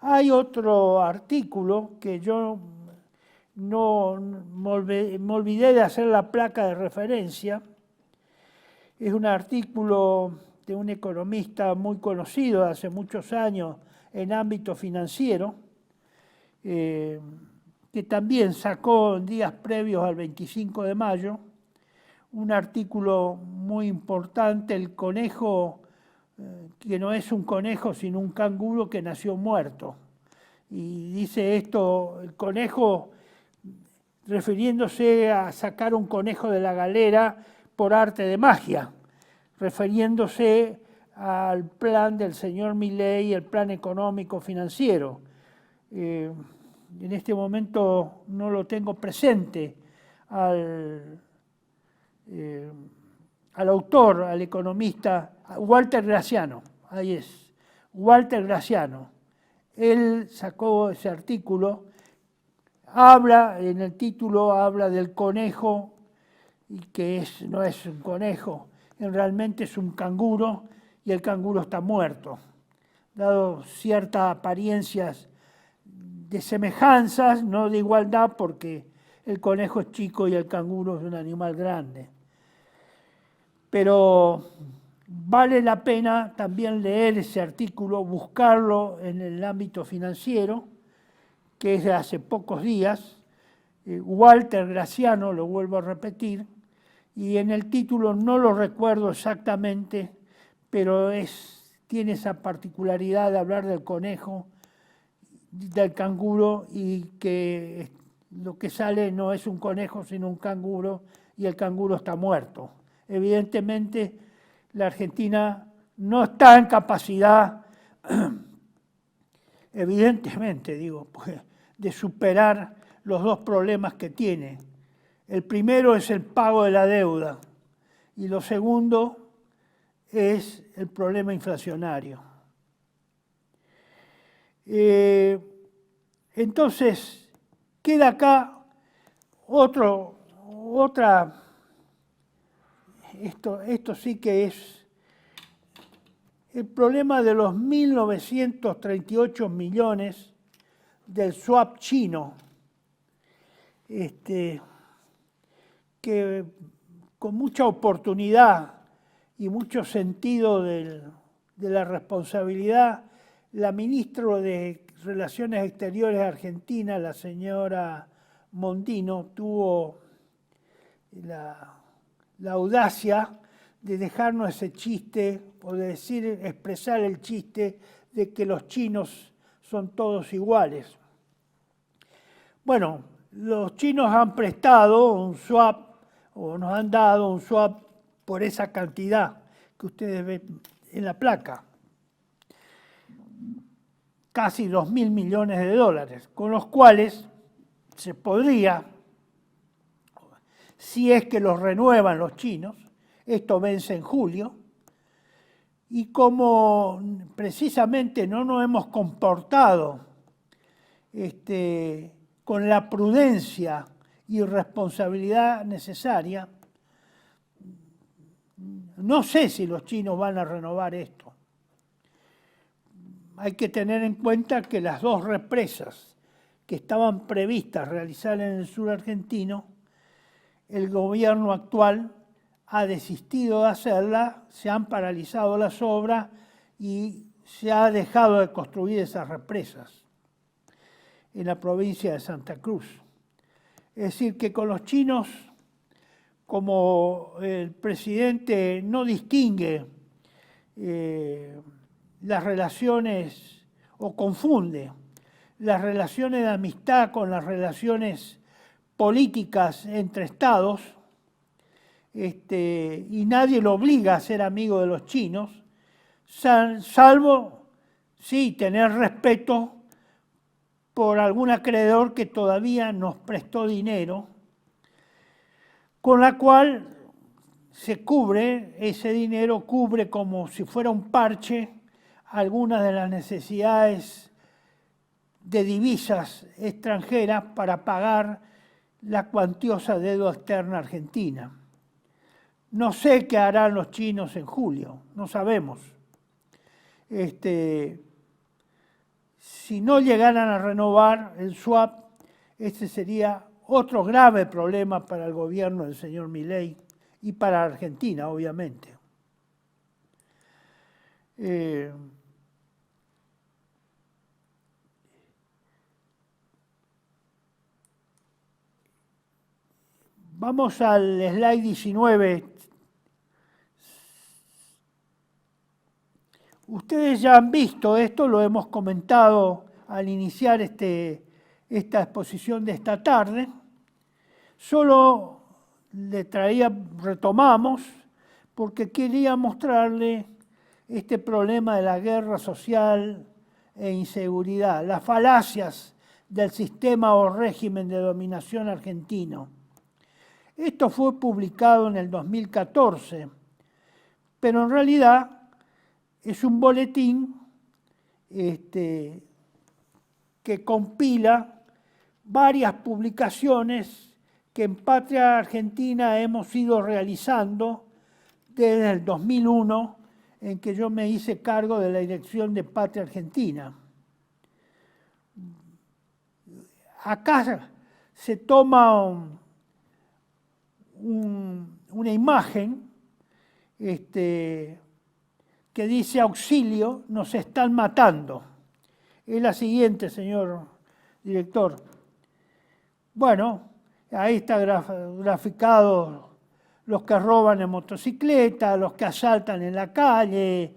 Hay otro artículo que yo no me olvidé de hacer la placa de referencia. Es un artículo de un economista muy conocido de hace muchos años en ámbito financiero, que también sacó en días previos al 25 de mayo un artículo muy importante, el conejo, que no es un conejo sino un canguro que nació muerto. Y dice esto, el conejo, refiriéndose a sacar un conejo de la galera por arte de magia, refiriéndose al plan del señor Milei, el plan económico financiero. En este momento no lo tengo presente al autor, al economista, Walter Graziano, ahí es, Walter Graziano. Él sacó ese artículo, en el título habla del conejo, y que no es un conejo, realmente es un canguro, y el canguro está muerto, dado ciertas apariencias de semejanzas, no de igualdad, porque el conejo es chico y el canguro es un animal grande. Pero vale la pena también leer ese artículo, buscarlo en el ámbito financiero, que es de hace pocos días. Walter Graziano, lo vuelvo a repetir, y en el título no lo recuerdo exactamente, pero tiene esa particularidad de hablar del conejo, del canguro, y que lo que sale no es un conejo sino un canguro, y el canguro está muerto. Evidentemente la Argentina no está en capacidad, evidentemente digo, pues, de superar los dos problemas que tiene. El primero es el pago de la deuda y lo segundo es el problema inflacionario. Entonces, queda acá esto sí que es el problema de los 1.938 millones del swap chino, que con mucha oportunidad y mucho sentido de la responsabilidad, la ministra de Relaciones Exteriores argentina, la señora Mondino, tuvo la audacia de dejarnos ese chiste, o de expresar el chiste de que los chinos son todos iguales. Bueno, los chinos han prestado un swap, o nos han dado un swap por esa cantidad que ustedes ven en la placa. Casi 2.000 millones de dólares, con los cuales se podría, si es que los renuevan los chinos, esto vence en julio, Y como precisamente no nos hemos comportado con la prudencia y responsabilidad necesaria, no sé si los chinos van a renovar esto. Hay que tener en cuenta que las 2 represas que estaban previstas realizar en el sur argentino, el gobierno actual ha desistido de hacerlas, se han paralizado las obras y se ha dejado de construir esas represas en la provincia de Santa Cruz. Es decir, que con los chinos, como el presidente no distingue las relaciones o confunde las relaciones de amistad con las relaciones políticas entre estados, y nadie lo obliga a ser amigo de los chinos, salvo, sí, tener respeto por algún acreedor que todavía nos prestó dinero, con la cual se cubre, ese dinero cubre como si fuera un parche algunas de las necesidades de divisas extranjeras para pagar la cuantiosa deuda externa argentina. No sé qué harán los chinos en julio, no sabemos. Si no llegaran a renovar el swap, este sería otro grave problema para el gobierno del señor Milei y para Argentina, obviamente. Vamos al slide 19. Ustedes ya han visto esto, lo hemos comentado al iniciar esta exposición de esta tarde. Solo le retomamos, porque quería mostrarle este problema de la guerra social e inseguridad, las falacias del sistema o régimen de dominación argentino. Esto fue publicado en el 2014, pero en realidad es un boletín que compila varias publicaciones que en Patria Argentina hemos ido realizando desde el 2001, en que yo me hice cargo de la dirección de Patria Argentina. Acá se toma una imagen que dice: auxilio, nos están matando. Es la siguiente, señor director. Bueno, ahí está graficado los que roban en motocicleta, los que asaltan en la calle,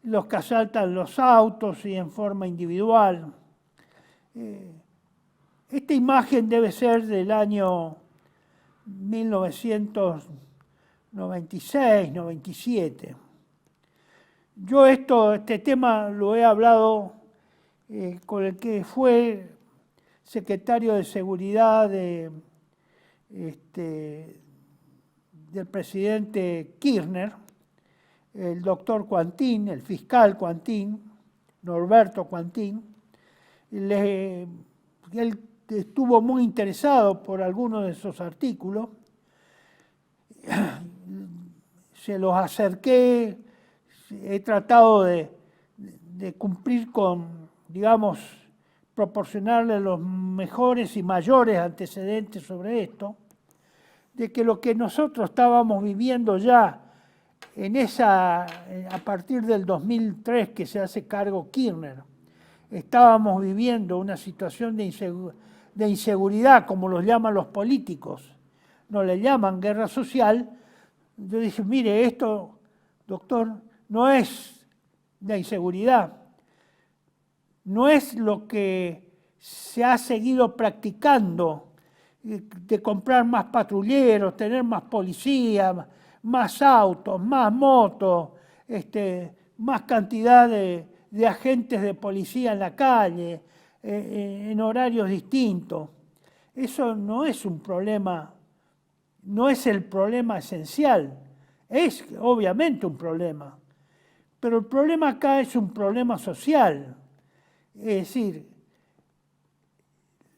los que asaltan los autos y en forma individual. Esta imagen debe ser del año 1996, 97. Yo este tema lo he hablado con el que fue secretario de Seguridad del presidente Kirchner, el doctor Quantín, el fiscal Quantín, Norberto Quantín. Él estuvo muy interesado por algunos de esos artículos. Se los acerqué, he tratado de cumplir con, digamos, proporcionarle los mejores y mayores antecedentes sobre esto, de que lo que nosotros estábamos viviendo ya a partir del 2003 que se hace cargo Kirchner, estábamos viviendo una situación de inseguridad, como los llaman los políticos, no le llaman guerra social. Yo dije, mire, esto, doctor, no es la inseguridad, no es lo que se ha seguido practicando, de comprar más patrulleros, tener más policías, más autos, más motos, más cantidad de agentes de policía en la calle, en horarios distintos. Eso no es un problema, no es el problema esencial, es obviamente un problema, Pero el problema acá es un problema social. Es decir,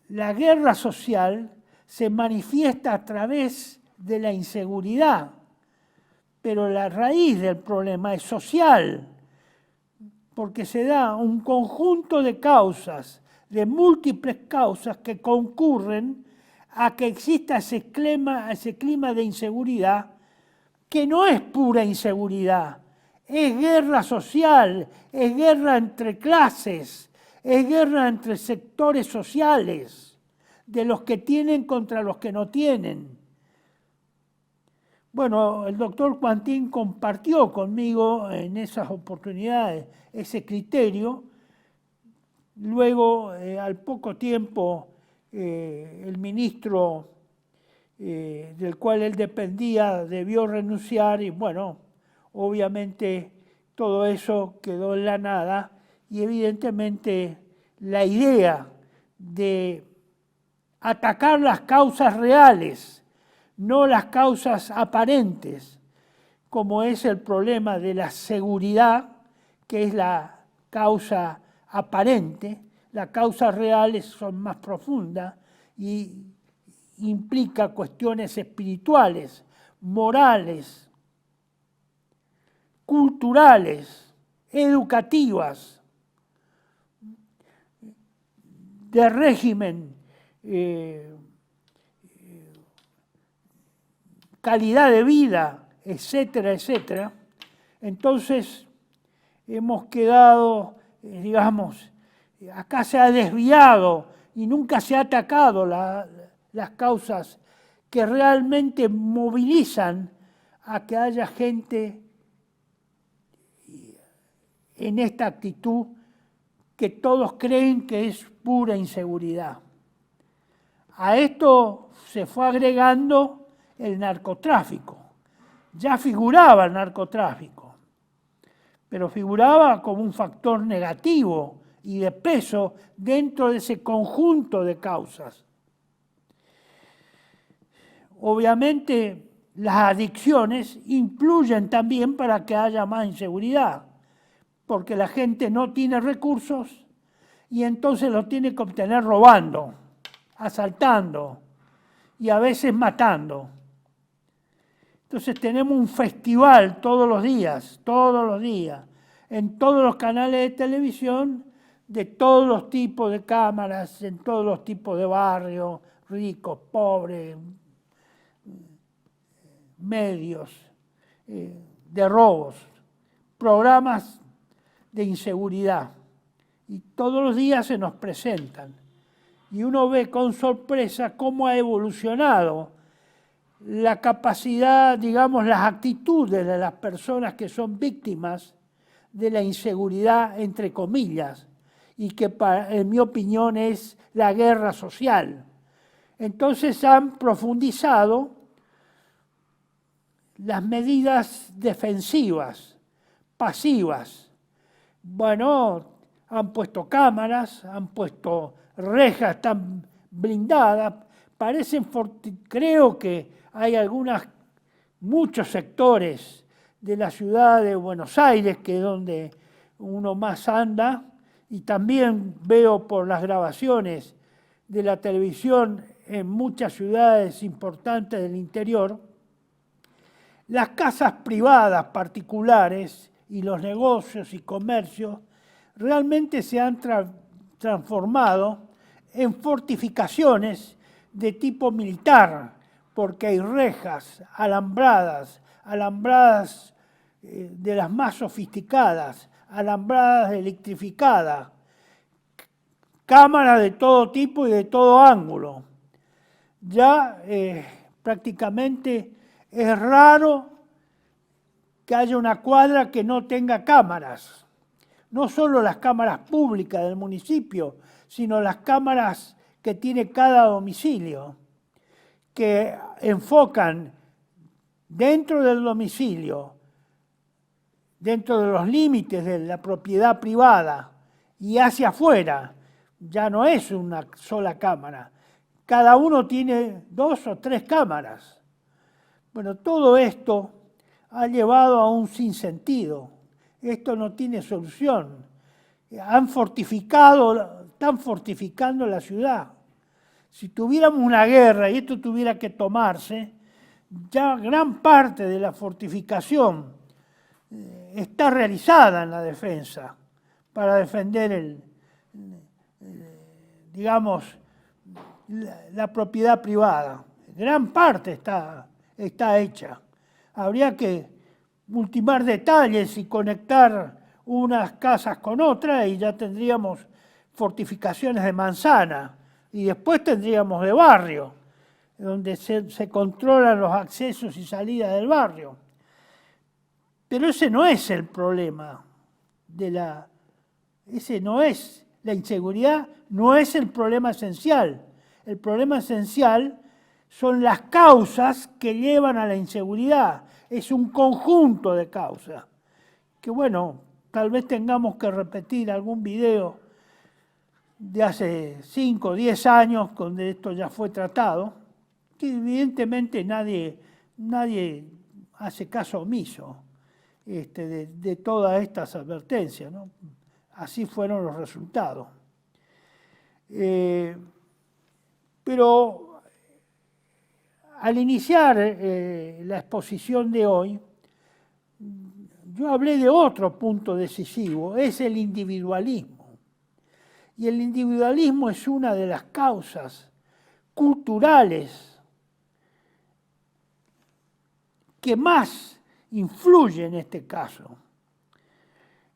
la guerra social se manifiesta a través de la inseguridad, pero la raíz del problema es social, porque se da un conjunto de causas, de múltiples causas que concurren a que exista ese clima de inseguridad, que no es pura inseguridad, es guerra social, es guerra entre clases, es guerra entre sectores sociales, de los que tienen contra los que no tienen. Bueno, el doctor Quantin compartió conmigo en esas oportunidades ese criterio. Luego, al poco tiempo, el ministro del cual él dependía debió renunciar y, bueno, obviamente todo eso quedó en la nada y evidentemente la idea de atacar las causas reales, no las causas aparentes, como es el problema de la seguridad, que es la causa aparente. Las causas reales son más profundas y implica cuestiones espirituales, morales, culturales, educativas, de régimen, calidad de vida, etcétera, etcétera. Entonces, hemos quedado, digamos, acá se ha desviado y nunca se ha atacado las causas que realmente movilizan a que haya gente en esta actitud que todos creen que es pura inseguridad. A esto se fue agregando el narcotráfico. Ya figuraba el narcotráfico, pero figuraba como un factor negativo y de peso dentro de ese conjunto de causas. Obviamente, las adicciones influyen también para que haya más inseguridad, porque la gente no tiene recursos y entonces los tiene que obtener robando, asaltando y a veces matando. Entonces tenemos un festival todos los días, en todos los canales de televisión, de todos los tipos de cámaras, en todos los tipos de barrios, ricos, pobres, medios, de robos, programas de inseguridad. Y todos los días se nos presentan. Y uno ve con sorpresa cómo ha evolucionado la capacidad, digamos, las actitudes de las personas que son víctimas de la inseguridad, entre comillas, y que en mi opinión es la guerra social. Entonces han profundizado las medidas defensivas, pasivas. Bueno, han puesto cámaras, han puesto rejas tan blindadas, creo que hay muchos sectores de la ciudad de Buenos Aires, que es donde uno más anda, y también veo por las grabaciones de la televisión en muchas ciudades importantes del interior, las casas privadas particulares y los negocios y comercios realmente se han transformado en fortificaciones de tipo militar, porque hay rejas, alambradas de las más sofisticadas, alambradas electrificadas, cámaras de todo tipo y de todo ángulo. Ya prácticamente es raro que haya una cuadra que no tenga cámaras. No solo las cámaras públicas del municipio, sino las cámaras que tiene cada domicilio, que enfocan dentro del domicilio, dentro de los límites de la propiedad privada y hacia afuera. Ya no es una sola cámara. Cada uno tiene 2 o 3 cámaras. Bueno, todo esto ha llevado a un sinsentido. Esto no tiene solución. Están fortificando la ciudad. Si tuviéramos una guerra y esto tuviera que tomarse, ya gran parte de la fortificación está realizada en la defensa para defender digamos, la propiedad privada. Gran parte está hecha. Habría que ultimar detalles y conectar unas casas con otras y ya tendríamos fortificaciones de manzana y después tendríamos de barrio, donde se controlan los accesos y salidas del barrio. Pero ese no es el problema la inseguridad no es el problema esencial. El problema esencial son las causas que llevan a la inseguridad. Es un conjunto de causas. Que bueno, tal vez tengamos que repetir algún video de hace 5 o 10 años, donde esto ya fue tratado, que evidentemente nadie hace caso omiso de todas estas advertencias, ¿no? Así fueron los resultados. Pero al iniciar la exposición de hoy, yo hablé de otro punto decisivo, es el individualismo. Y el individualismo es una de las causas culturales que más influye en este caso.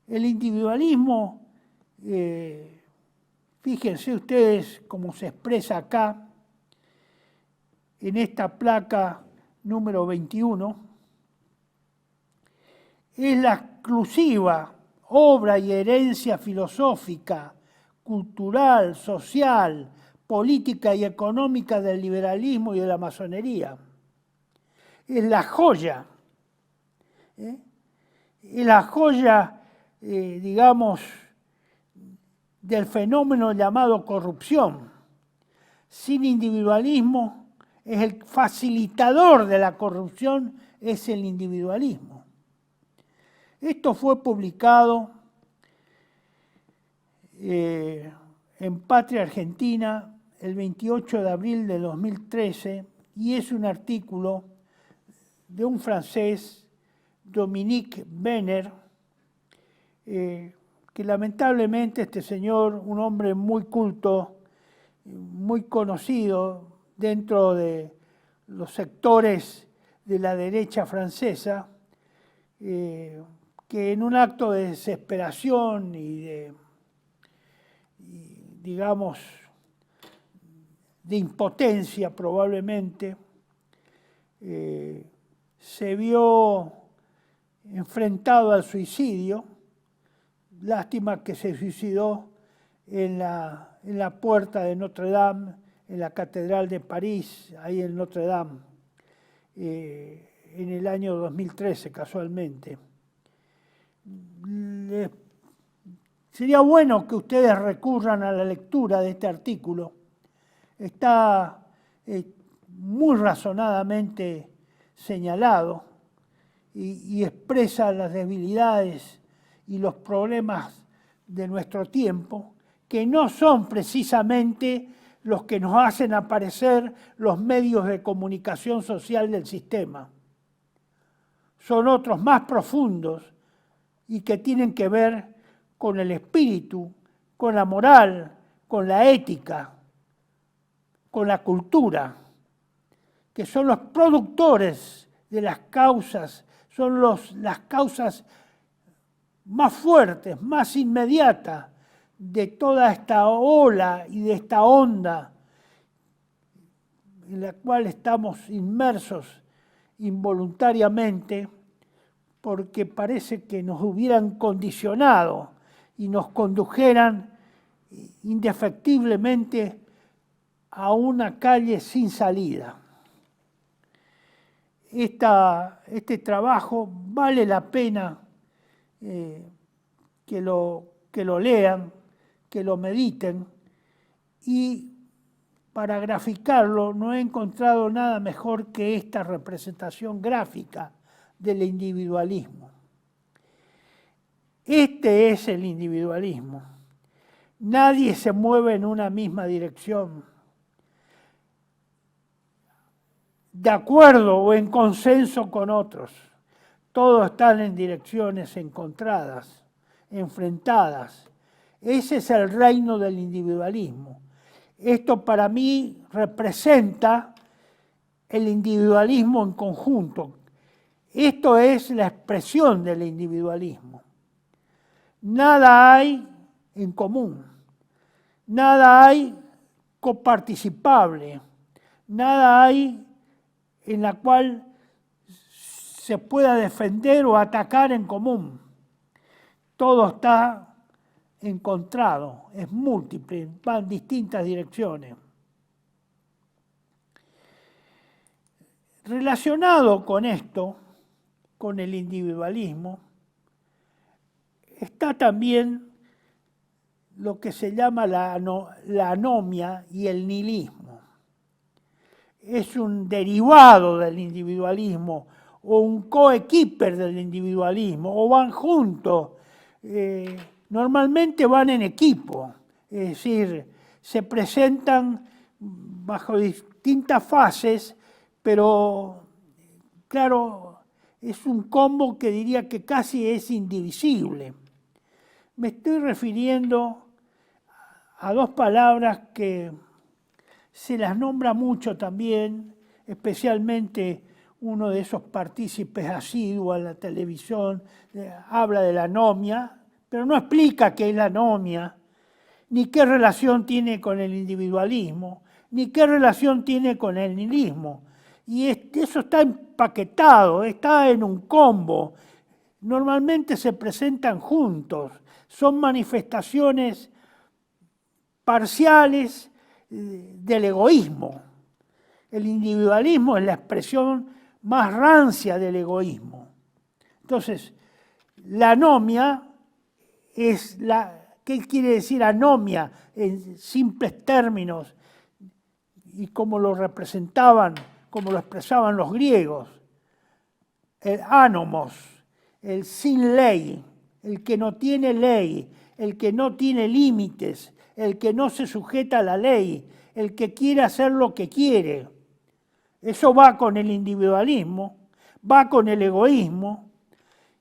El individualismo, fíjense ustedes cómo se expresa acá, en esta placa número 21, es la exclusiva obra y herencia filosófica, cultural, social, política y económica del liberalismo y de la masonería. Es la joya, digamos, del fenómeno llamado corrupción. Sin individualismo, es el facilitador de la corrupción, es el individualismo. Esto fue publicado en Patria Argentina el 28 de abril de 2013 y es un artículo de un francés, Dominique Benner, que lamentablemente este señor, un hombre muy culto, muy conocido dentro de los sectores de la derecha francesa, que en un acto de desesperación digamos, de impotencia probablemente, se vio enfrentado al suicidio. Lástima que se suicidó en la puerta de Notre Dame, en la Catedral de París, ahí en Notre Dame, en el año 2013 casualmente. Sería bueno que ustedes recurran a la lectura de este artículo. Está muy razonadamente señalado y expresa las debilidades y los problemas de nuestro tiempo, que no son precisamente los que nos hacen aparecer los medios de comunicación social del sistema. Son otros más profundos y que tienen que ver con el espíritu, con la moral, con la ética, con la cultura, que son los productores de las causas, son las causas más fuertes, más inmediatas de toda esta ola y de esta onda en la cual estamos inmersos involuntariamente, porque parece que nos hubieran condicionado y nos condujeran indefectiblemente a una calle sin salida. Este trabajo vale la pena que lo lean, que lo mediten, y para graficarlo no he encontrado nada mejor que esta representación gráfica del individualismo. Este es el individualismo. Nadie se mueve en una misma dirección, de acuerdo o en consenso con otros. Todos están en direcciones encontradas, enfrentadas. Ese es el reino del individualismo. Esto para mí representa el individualismo en conjunto. Esto es la expresión del individualismo. Nada hay en común, nada hay coparticipable, nada hay en la cual se pueda defender o atacar en común. Todo está encontrado, es múltiple, va en distintas direcciones. Relacionado con esto, con el individualismo, está también lo que se llama la anomia y el nihilismo. Es un derivado del individualismo o un coequiper del individualismo, o van juntos. Normalmente van en equipo, es decir, se presentan bajo distintas fases, pero claro, es un combo que diría que casi es indivisible. Me estoy refiriendo a dos palabras que se las nombra mucho también, especialmente uno de esos partícipes asiduos a la televisión, habla de la anomia, pero no explica qué es la anomia, ni qué relación tiene con el individualismo, ni qué relación tiene con el nihilismo. Y eso está empaquetado, está en un combo. Normalmente se presentan juntos, son manifestaciones parciales del egoísmo. El individualismo es la expresión más rancia del egoísmo. Entonces, la anomia es ¿qué quiere decir anomia en simples términos? Y como lo representaban, como lo expresaban los griegos, el anomos, el sin ley, el que no tiene ley, el que no tiene límites, el que no se sujeta a la ley, el que quiere hacer lo que quiere. Eso va con el individualismo, va con el egoísmo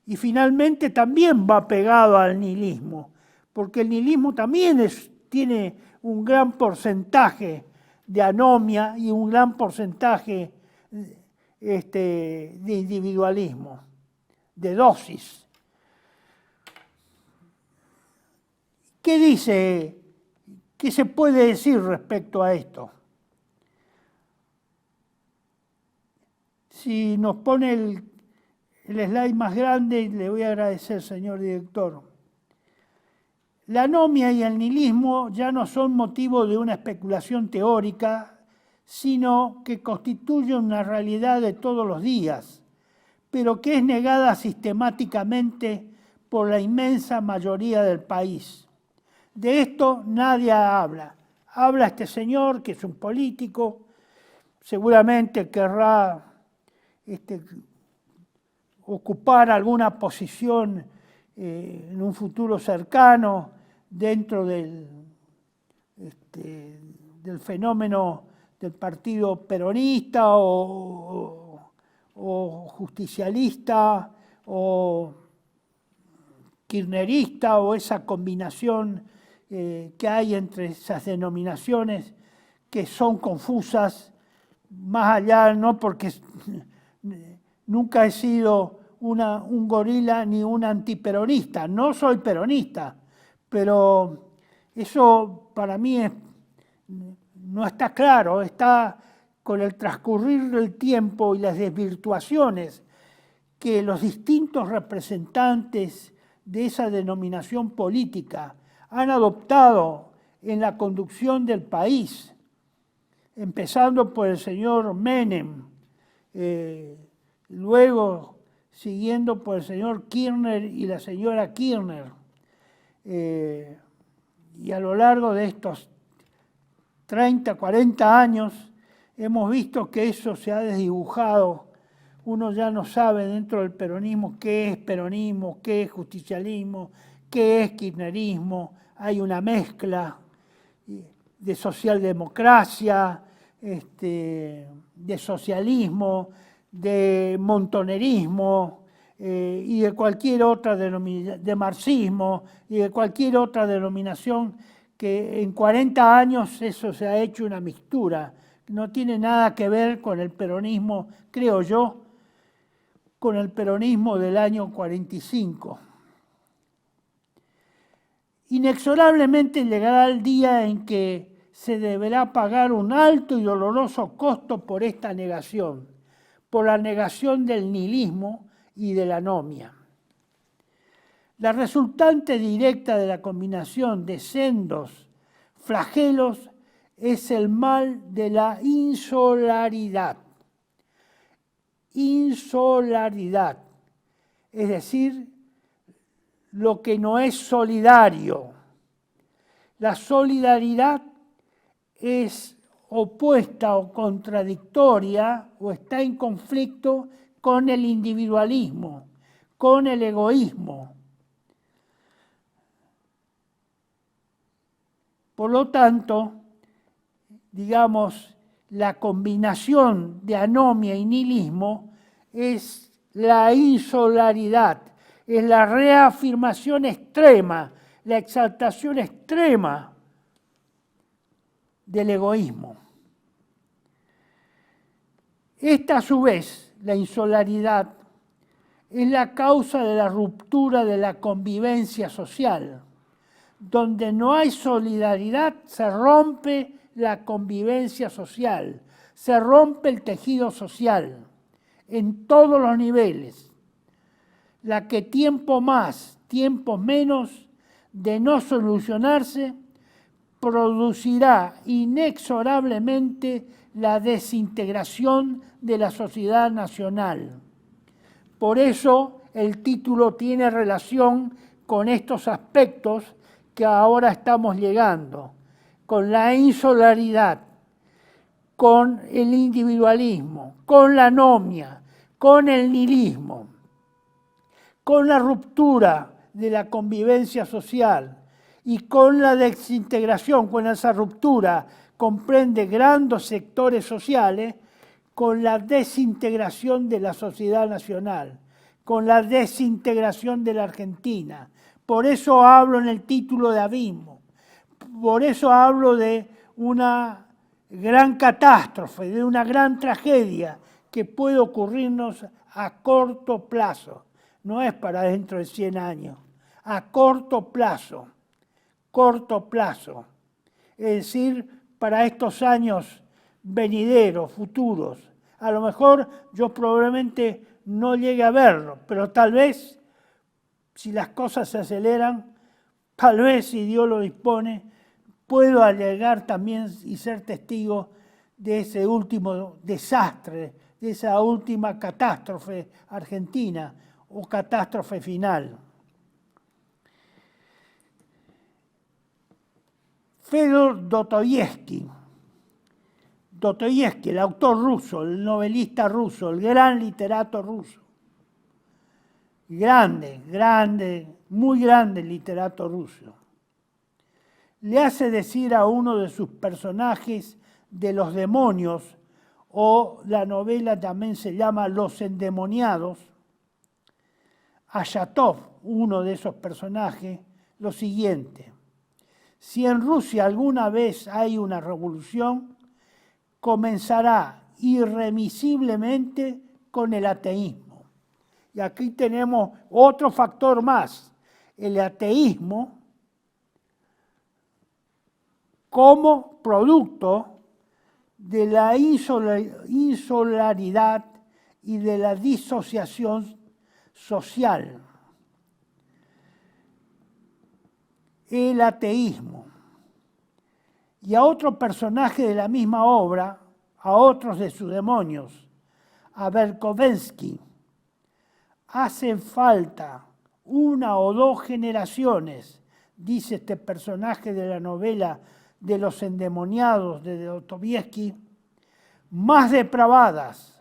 y finalmente también va pegado al nihilismo, porque el nihilismo también tiene un gran porcentaje de anomia y un gran porcentaje de individualismo, de dosis. ¿Qué dice? ¿Qué se puede decir respecto a esto? Si nos pone el slide más grande, le voy a agradecer, señor director. La anomia y el nihilismo ya no son motivo de una especulación teórica, sino que constituyen una realidad de todos los días, pero que es negada sistemáticamente por la inmensa mayoría del país. De esto nadie habla. Habla este señor, que es un político, seguramente querrá ocupar alguna posición en un futuro cercano dentro del fenómeno del partido peronista o justicialista o kirchnerista o esa combinación que hay entre esas denominaciones que son confusas, más allá, no porque nunca he sido un gorila ni un antiperonista, no soy peronista, pero eso para mí no está claro, está con el transcurrir del tiempo y las desvirtuaciones que los distintos representantes de esa denominación política han adoptado en la conducción del país, empezando por el señor Menem, luego siguiendo por el señor Kirchner y la señora Kirchner, y a lo largo de estos 30, 40 años hemos visto que eso se ha desdibujado uno ya no sabe dentro del peronismo, qué es justicialismo, qué es kirchnerismo. Hay una mezcla de socialdemocracia, de socialismo, de montonerismo y de cualquier otra denominación, de marxismo y de cualquier otra denominación, que en 40 años eso se ha hecho una mixtura. No tiene nada que ver con el peronismo, creo yo, con el peronismo del año 45. Inexorablemente llegará el día en que se deberá pagar un alto y doloroso costo por esta negación, por la negación del nihilismo y de la anomia. La resultante directa de la combinación de sendos flagelos es el mal de la insolaridad. Insolaridad, es decir, lo que no es solidario. La solidaridad es opuesta o contradictoria o está en conflicto con el individualismo, con el egoísmo. Por lo tanto, digamos, la combinación de anomia y nihilismo es la insolaridad, es la reafirmación extrema, la exaltación extrema del egoísmo. Esta, a su vez, la insolaridad, es la causa de la ruptura de la convivencia social. Donde no hay solidaridad, se rompe la convivencia social, se rompe el tejido social en todos los niveles. La que tiempo más, tiempo menos, de no solucionarse, producirá inexorablemente la desintegración de la sociedad nacional. Por eso el título tiene relación con estos aspectos que ahora estamos llegando, con la insolaridad, con el individualismo, con la anomia, con el nihilismo, con la ruptura de la convivencia social y con la desintegración. Con esa ruptura comprende grandes sectores sociales, con la desintegración de la sociedad nacional, con la desintegración de la Argentina. Por eso hablo en el título de abismo, por eso hablo de una gran catástrofe, de una gran tragedia que puede ocurrirnos a corto plazo. No es para dentro de 100 años, a corto plazo, es decir, para estos años venideros, futuros. A lo mejor yo probablemente no llegue a verlo, pero tal vez, si las cosas se aceleran, tal vez, si Dios lo dispone, puedo llegar también y ser testigo de ese último desastre, de esa última catástrofe argentina o catástrofe final. Fedor Dostoyevsky, el autor ruso, el novelista ruso, el gran literato ruso, muy grande literato ruso, le hace decir a uno de sus personajes de los demonios, o la novela también se llama Los endemoniados, a Shatov, uno de esos personajes, lo siguiente: si en Rusia alguna vez hay una revolución, comenzará irremisiblemente con el ateísmo. Y aquí tenemos otro factor más, el ateísmo como producto de la insolaridad y de la disociación social. El ateísmo. Y a otro personaje de la misma obra, a otros de sus demonios, a Verkovensky, hacen falta 1 o 2 generaciones, dice este personaje de la novela de Los endemoniados de Dostoyevsky, más depravadas,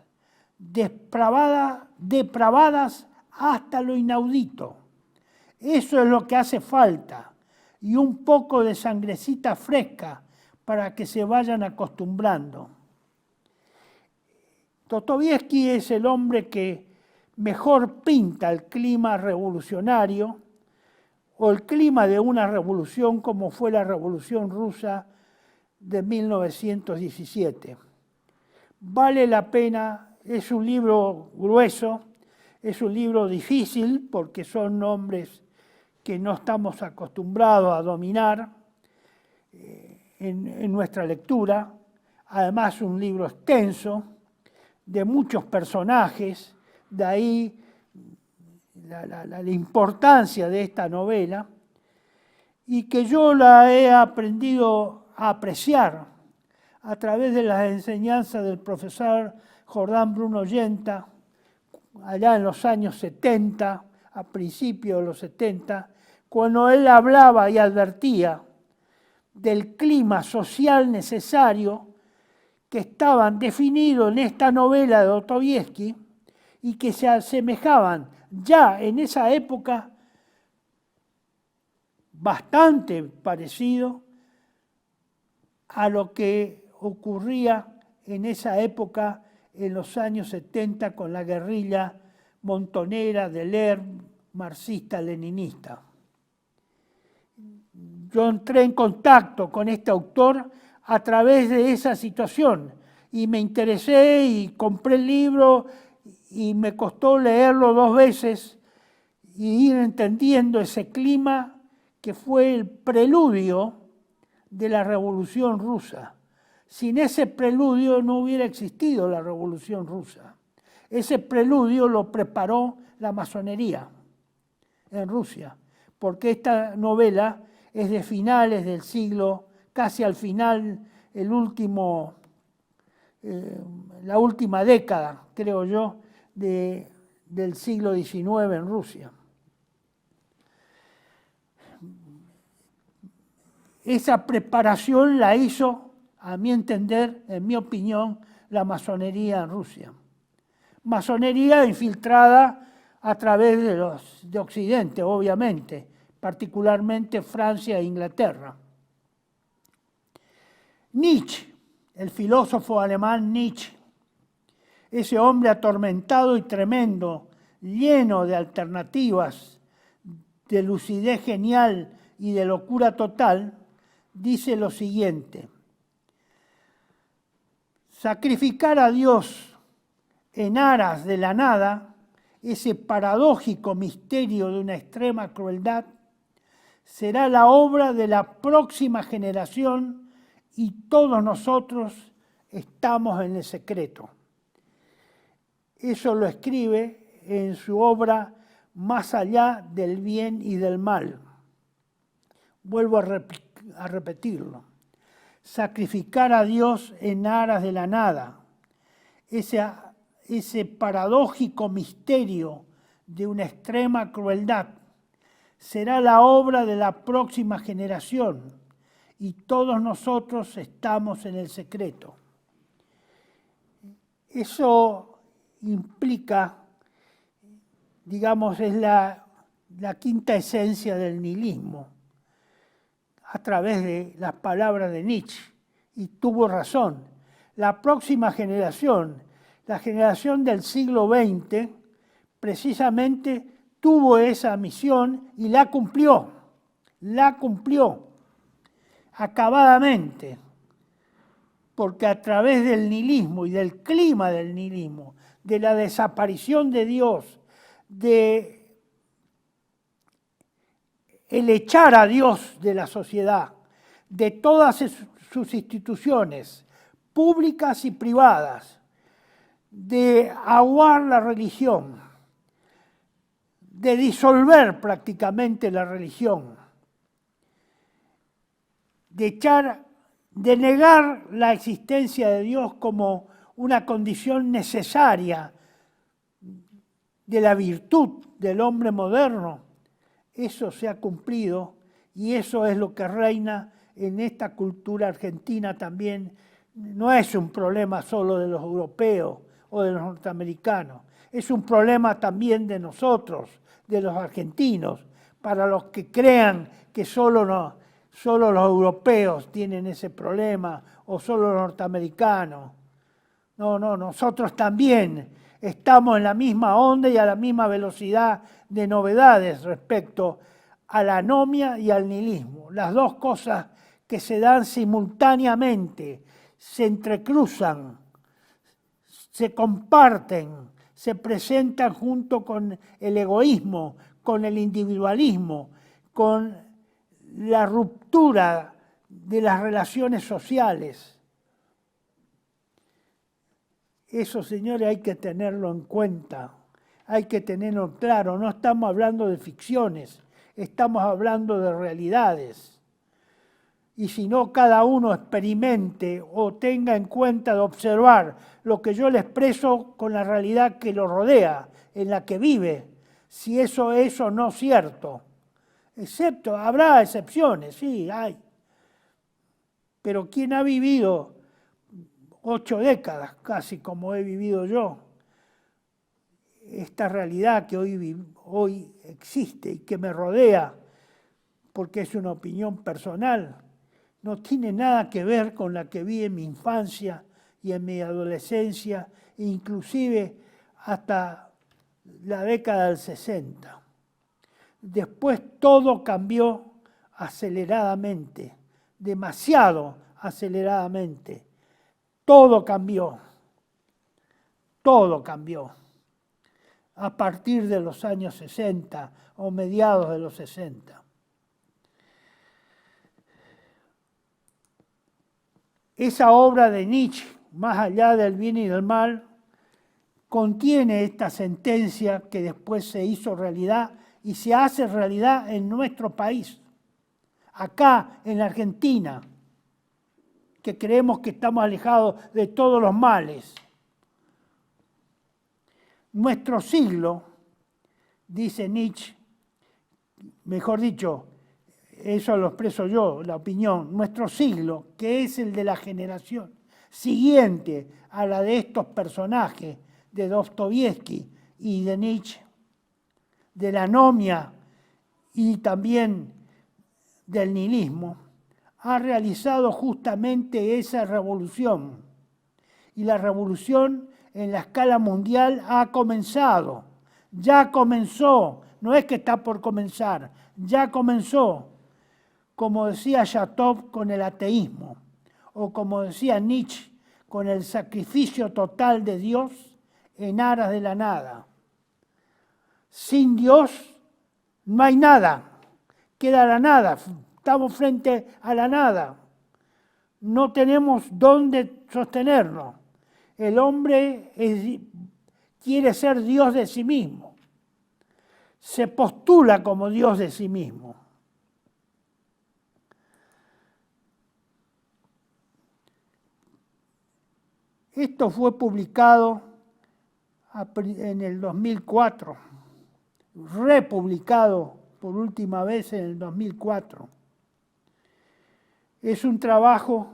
depravadas hasta lo inaudito. Eso es lo que hace falta, y un poco de sangrecita fresca para que se vayan acostumbrando. Dostoyevski es el hombre que mejor pinta el clima revolucionario o el clima de una revolución como fue la Revolución Rusa de 1917. Vale la pena, es un libro grueso, es un libro difícil porque son nombres que no estamos acostumbrados a dominar en nuestra lectura. Además, un libro extenso, de muchos personajes, de ahí la importancia de esta novela, y que yo la he aprendido a apreciar a través de las enseñanzas del profesor Jordán Bruno Yenta, allá en los años 70, a principios de los 70, cuando él hablaba y advertía del clima social necesario que estaban definidos en esta novela de Dostoyevski y que se asemejaban ya en esa época bastante parecido a lo que ocurría en esa época en los años 70 con la guerrilla montonera del ERP marxista-leninista. Yo entré en contacto con este autor a través de esa situación y me interesé y compré el libro y me costó leerlo 2 veces y ir entendiendo ese clima que fue el preludio de la Revolución Rusa. Sin ese preludio no hubiera existido la Revolución Rusa. Ese preludio lo preparó la masonería en Rusia, porque esta novela es de finales del siglo, casi al final, la última década, creo yo, del siglo XIX en Rusia. Esa preparación la hizo, a mi entender, en mi opinión, la masonería en Rusia. Masonería infiltrada a través de Occidente, obviamente, particularmente Francia e Inglaterra. Nietzsche, el filósofo alemán Nietzsche, ese hombre atormentado y tremendo, lleno de alternativas, de lucidez genial y de locura total, dice lo siguiente: sacrificar a Dios en aras de la nada, ese paradójico misterio de una extrema crueldad, será la obra de la próxima generación y todos nosotros estamos en el secreto. Eso lo escribe en su obra Más allá del bien y del mal. Vuelvo a repetirlo. Sacrificar a Dios en aras de la nada. Ese paradójico misterio de una extrema crueldad será la obra de la próxima generación y todos nosotros estamos en el secreto. Eso implica, digamos, es la quinta esencia del nihilismo, a través de las palabras de Nietzsche, y tuvo razón. La próxima generación, la generación del siglo XX, precisamente tuvo esa misión y la cumplió acabadamente, porque a través del nihilismo y del clima del nihilismo, de la desaparición de Dios, de el echar a Dios de la sociedad, de todas sus instituciones, públicas y privadas, de aguar la religión, de disolver prácticamente la religión, de negar la existencia de Dios como una condición necesaria de la virtud del hombre moderno. Eso se ha cumplido y eso es lo que reina en esta cultura argentina también. No es un problema solo de los europeos o de los norteamericanos. Es un problema también de nosotros, de los argentinos, para los que crean que solo los europeos tienen ese problema o solo los norteamericanos. No, nosotros también estamos en la misma onda y a la misma velocidad de novedades respecto a la anomia y al nihilismo. Las dos cosas que se dan simultáneamente, se entrecruzan, se comparten, se presentan junto con el egoísmo, con el individualismo, con la ruptura de las relaciones sociales. Eso, señores, hay que tenerlo en cuenta, hay que tenerlo claro. No estamos hablando de ficciones, estamos hablando de realidades. Y si no, cada uno experimente o tenga en cuenta de observar lo que yo le expreso con la realidad que lo rodea, en la que vive, si eso es o no cierto. Excepto, habrá excepciones, sí, hay. Pero quien ha vivido 8 décadas, casi como he vivido yo, esta realidad que hoy existe y que me rodea, porque es una opinión personal, no tiene nada que ver con la que vi en mi infancia y en mi adolescencia, inclusive hasta la década del 60. Después todo cambió aceleradamente, demasiado aceleradamente. Todo cambió a partir de los años 60 o mediados de los 60. Esa obra de Nietzsche, Más allá del bien y del mal, contiene esta sentencia que después se hizo realidad y se hace realidad en nuestro país, acá en la Argentina, que creemos que estamos alejados de todos los males. Nuestro siglo, dice Nietzsche, mejor dicho, eso lo expreso yo, la opinión, nuestro siglo, que es el de la generación siguiente a la de estos personajes, de Dostoyevsky y de Nietzsche, de la anomia y también del nihilismo, ha realizado justamente esa revolución. Y la revolución en la escala mundial ha comenzado, ya comenzó, no es que está por comenzar, ya comenzó. Como decía Chateau con el ateísmo, o como decía Nietzsche, con el sacrificio total de Dios en aras de la nada. Sin Dios no hay nada, queda la nada, estamos frente a la nada. No tenemos dónde sostenernos. El hombre quiere ser Dios de sí mismo, se postula como Dios de sí mismo. Esto fue publicado en el 2004, republicado por última vez en el 2004. Es un trabajo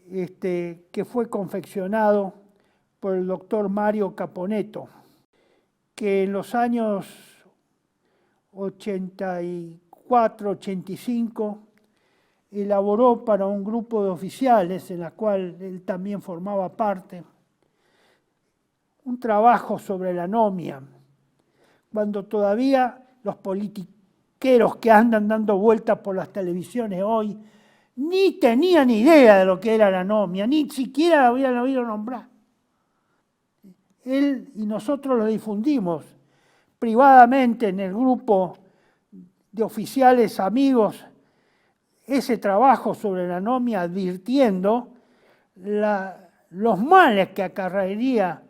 que fue confeccionado por el doctor Mario Caponetto, que en los años 84, 85, elaboró para un grupo de oficiales, en la cual él también formaba parte, un trabajo sobre la anomia, cuando todavía los politiqueros que andan dando vueltas por las televisiones hoy ni tenían idea de lo que era la anomia, ni siquiera la habían oído nombrar. Él y nosotros lo difundimos privadamente en el grupo de oficiales amigos, ese trabajo sobre la anomia, advirtiendo los males que acarrearía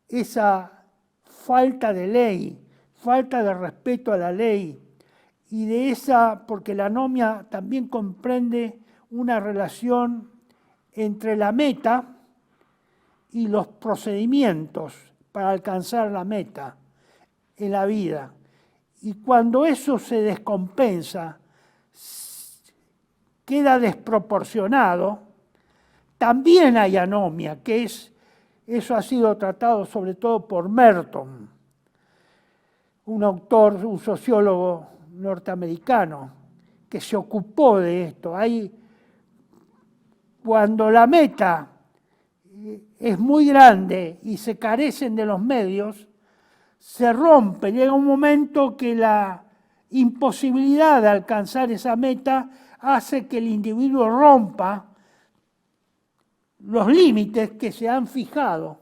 esa falta de ley, falta de respeto a la ley, y de esa, porque la anomia también comprende una relación entre la meta y los procedimientos para alcanzar la meta en la vida. Y cuando eso se descompensa, queda desproporcionado, también hay anomia, que es Eso ha sido tratado sobre todo por Merton, un autor, un sociólogo norteamericano, que se ocupó de esto. Cuando la meta es muy grande y se carecen de los medios, se rompe, llega un momento que la imposibilidad de alcanzar esa meta hace que el individuo rompa los límites que se han fijado,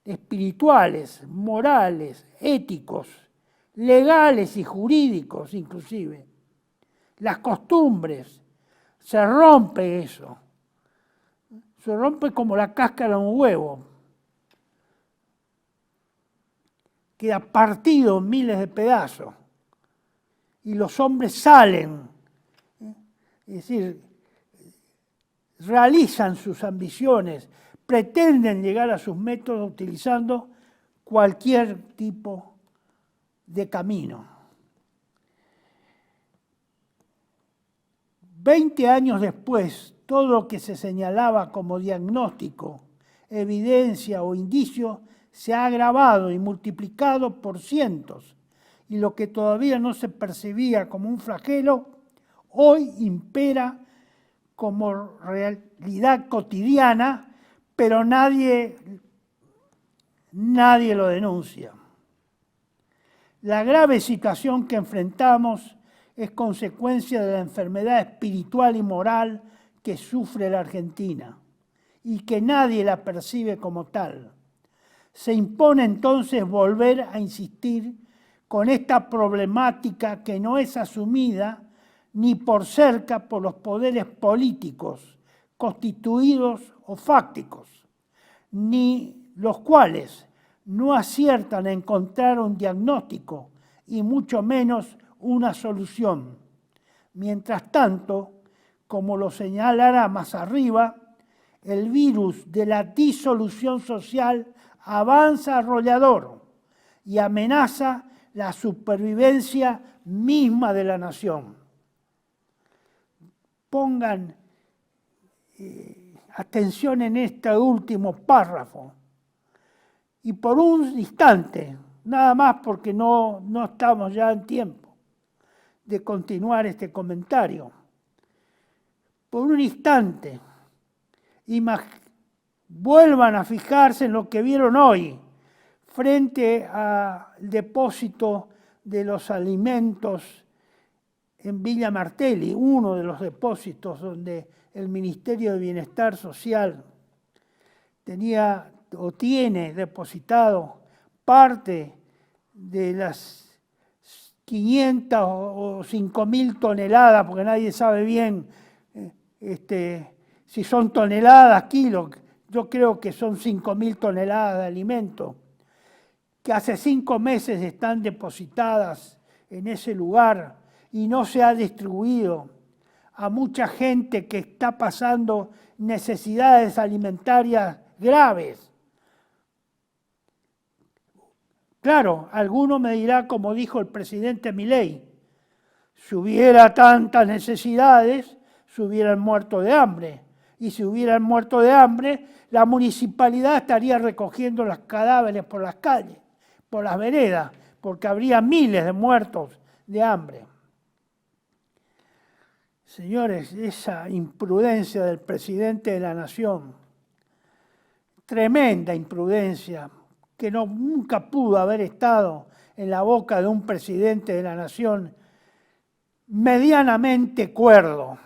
espirituales, morales, éticos, legales y jurídicos inclusive. Las costumbres, se rompe eso. Se rompe como la cáscara de un huevo. Queda partido en miles de pedazos. Y los hombres salen. Es decir, realizan sus ambiciones, pretenden llegar a sus métodos utilizando cualquier tipo de camino. 20 años después, todo lo que se señalaba como diagnóstico, evidencia o indicio se ha agravado y multiplicado por cientos, y lo que todavía no se percibía como un flagelo, hoy impera como realidad cotidiana, pero nadie lo denuncia. La grave situación que enfrentamos es consecuencia de la enfermedad espiritual y moral que sufre la Argentina y que nadie la percibe como tal. Se impone entonces volver a insistir con esta problemática que no es asumida ni por cerca por los poderes políticos, constituidos o fácticos, ni los cuales no aciertan a encontrar un diagnóstico y mucho menos una solución. Mientras tanto, como lo señalará más arriba, el virus de la disolución social avanza arrollador y amenaza la supervivencia misma de la nación. Pongan atención en este último párrafo y por un instante, nada más porque no estamos ya en tiempo de continuar este comentario. Por un instante, vuelvan a fijarse en lo que vieron hoy frente al depósito de los alimentos en Villa Martelli, uno de los depósitos donde el Ministerio de Bienestar Social tenía o tiene depositado parte de las 500 o 5.000 toneladas, porque nadie sabe bien si son toneladas, kilos, yo creo que son 5.000 toneladas de alimento, que hace 5 meses están depositadas en ese lugar y no se ha distribuido a mucha gente que está pasando necesidades alimentarias graves. Claro, alguno me dirá, como dijo el presidente Milei, si hubiera tantas necesidades, se hubieran muerto de hambre. Y si hubieran muerto de hambre, la municipalidad estaría recogiendo los cadáveres por las calles, por las veredas, porque habría miles de muertos de hambre. Señores, esa imprudencia del presidente de la Nación, tremenda imprudencia, que nunca pudo haber estado en la boca de un presidente de la Nación medianamente cuerdo.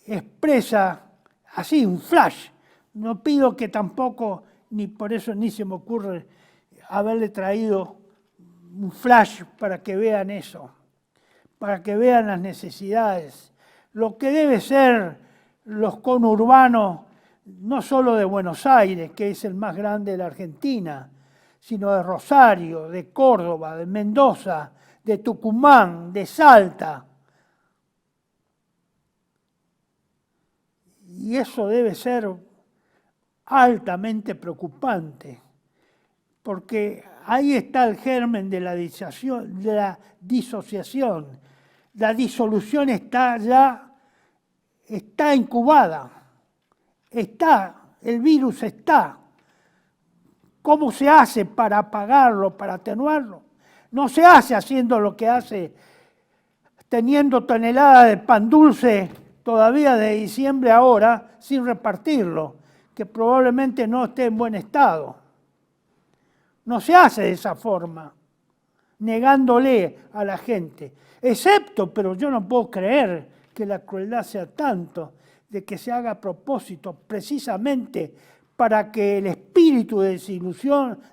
Expresa así un flash. No pido que tampoco, ni por eso ni se me ocurre haberle traído un flash para que vean eso, para que vean las necesidades, lo que debe ser los conurbanos, no solo de Buenos Aires, que es el más grande de la Argentina, sino de Rosario, de Córdoba, de Mendoza, de Tucumán, de Salta. Y eso debe ser altamente preocupante, porque ahí está el germen de la disociación. La disolución está incubada está, el virus está. ¿Cómo se hace para apagarlo, para atenuarlo? No se hace haciendo lo que hace, teniendo toneladas de pan dulce todavía de diciembre ahora, sin repartirlo, que probablemente no esté en buen estado. No se hace de esa forma, negándole a la gente. Excepto, pero yo no puedo creer que la crueldad sea tanto, de que se haga a propósito precisamente para que el espíritu de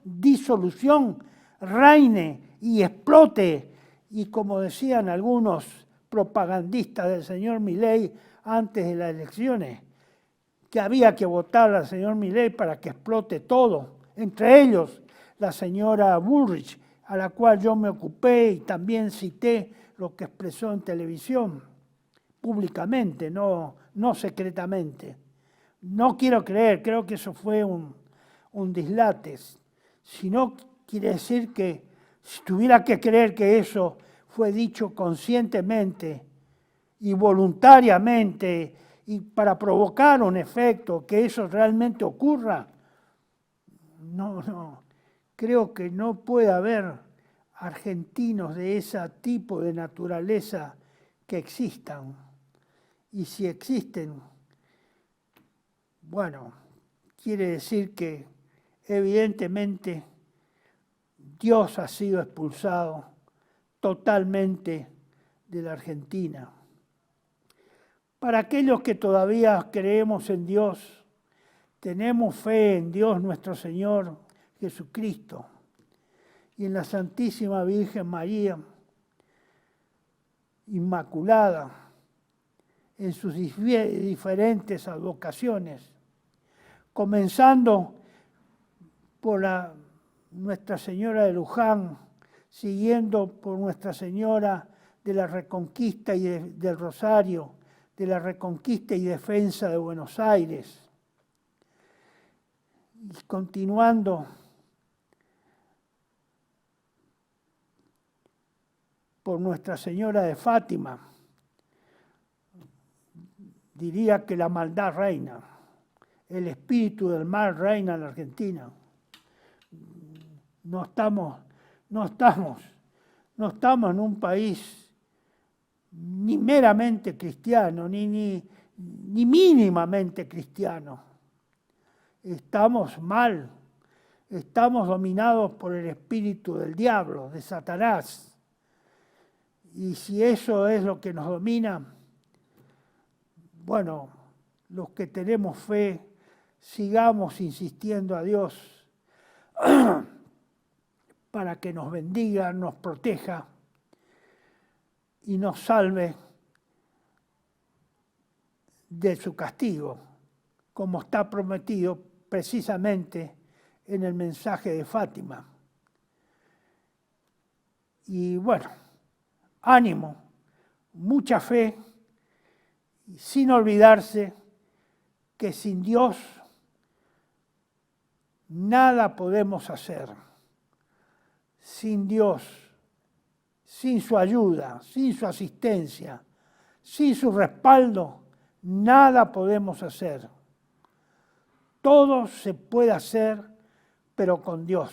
disolución reine y explote. Y como decían algunos propagandistas del señor Milei antes de las elecciones, que había que votar al señor Milei para que explote todo, entre ellos la señora Bullrich, a la cual yo me ocupé y también cité lo que expresó en televisión, públicamente, no secretamente. No quiero creer, creo que eso fue un dislate. Si no, quiere decir que si tuviera que creer que eso fue dicho conscientemente y voluntariamente y para provocar un efecto, que eso realmente ocurra, no, creo que no puede haber argentinos de ese tipo de naturaleza que existan. Y si existen, bueno, quiere decir que evidentemente Dios ha sido expulsado totalmente de la Argentina. Para aquellos que todavía creemos en Dios, tenemos fe en Dios nuestro Señor Jesucristo y en la Santísima Virgen María Inmaculada, en sus diferentes advocaciones, comenzando por Nuestra Señora de Luján, siguiendo por Nuestra Señora de la Reconquista y del Rosario, de la Reconquista y Defensa de Buenos Aires, y continuando por Nuestra Señora de Fátima. Diría que la maldad reina, el espíritu del mal reina en la Argentina. No estamos en un país ni meramente cristiano, ni mínimamente cristiano. Estamos mal, estamos dominados por el espíritu del diablo, de Satanás. Y si eso es lo que nos domina, bueno, los que tenemos fe, sigamos insistiendo a Dios para que nos bendiga, nos proteja y nos salve de su castigo, como está prometido precisamente en el mensaje de Fátima. Y bueno, ánimo, mucha fe, sin olvidarse que sin Dios nada podemos hacer. Sin Dios, sin su ayuda, sin su asistencia, sin su respaldo, nada podemos hacer. Todo se puede hacer, pero con Dios.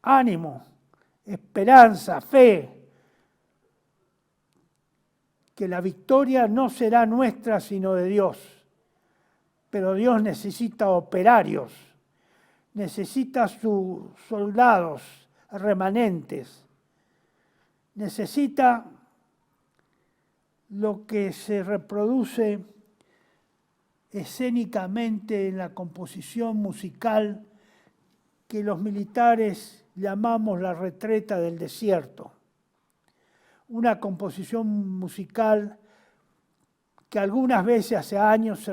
Ánimo, esperanza, fe. Que la victoria no será nuestra sino de Dios. Pero Dios necesita operarios, necesita sus soldados remanentes, necesita lo que se reproduce escénicamente en la composición musical que los militares llamamos la retreta del desierto. Una composición musical que algunas veces hace años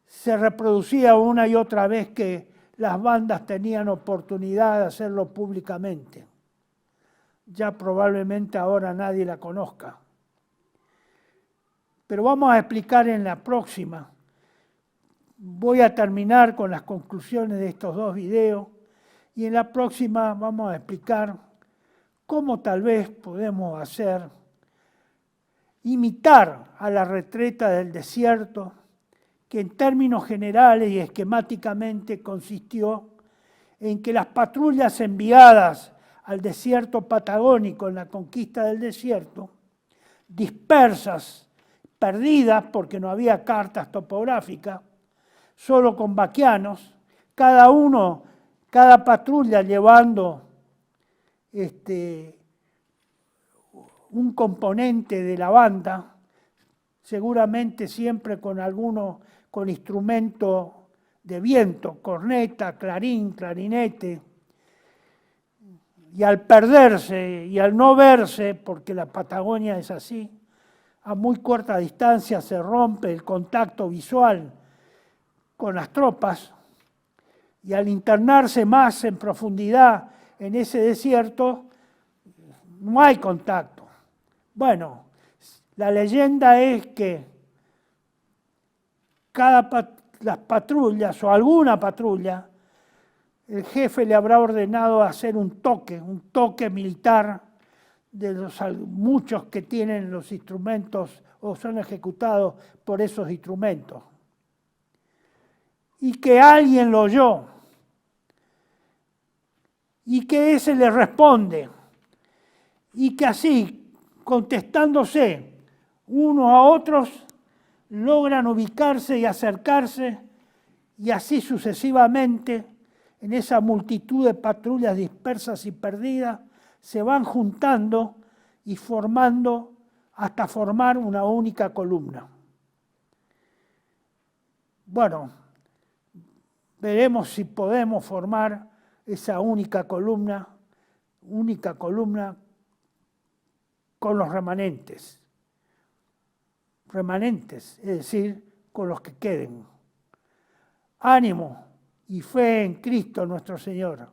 se reproducía una y otra vez que las bandas tenían oportunidad de hacerlo públicamente. Ya probablemente ahora nadie la conozca. Pero vamos a explicar en la próxima. Voy a terminar con las conclusiones de estos dos videos y en la próxima vamos a explicar cómo tal vez podemos imitar a la retreta del desierto que en términos generales y esquemáticamente consistió en que las patrullas enviadas al desierto patagónico en la conquista del desierto, dispersas, perdidas porque no había cartas topográficas, solo con vaquianos, cada patrulla llevando un componente de la banda, seguramente siempre con instrumento de viento, corneta, clarín, clarinete, y al perderse y al no verse, porque la Patagonia es así, a muy corta distancia se rompe el contacto visual con las tropas, y al internarse más en profundidad en ese desierto, no hay contacto. Bueno, la leyenda es que las patrullas o alguna patrulla, el jefe le habrá ordenado hacer un toque militar de los muchos que tienen los instrumentos o son ejecutados por esos instrumentos. Y que alguien lo oyó y que ese le responde y que así, contestándose unos a otros, logran ubicarse y acercarse y así sucesivamente en esa multitud de patrullas dispersas y perdidas se van juntando y formando hasta formar una única columna. Bueno, veremos si podemos formar esa única columna con los remanentes, es decir, con los que queden. Ánimo y fe en Cristo nuestro Señor.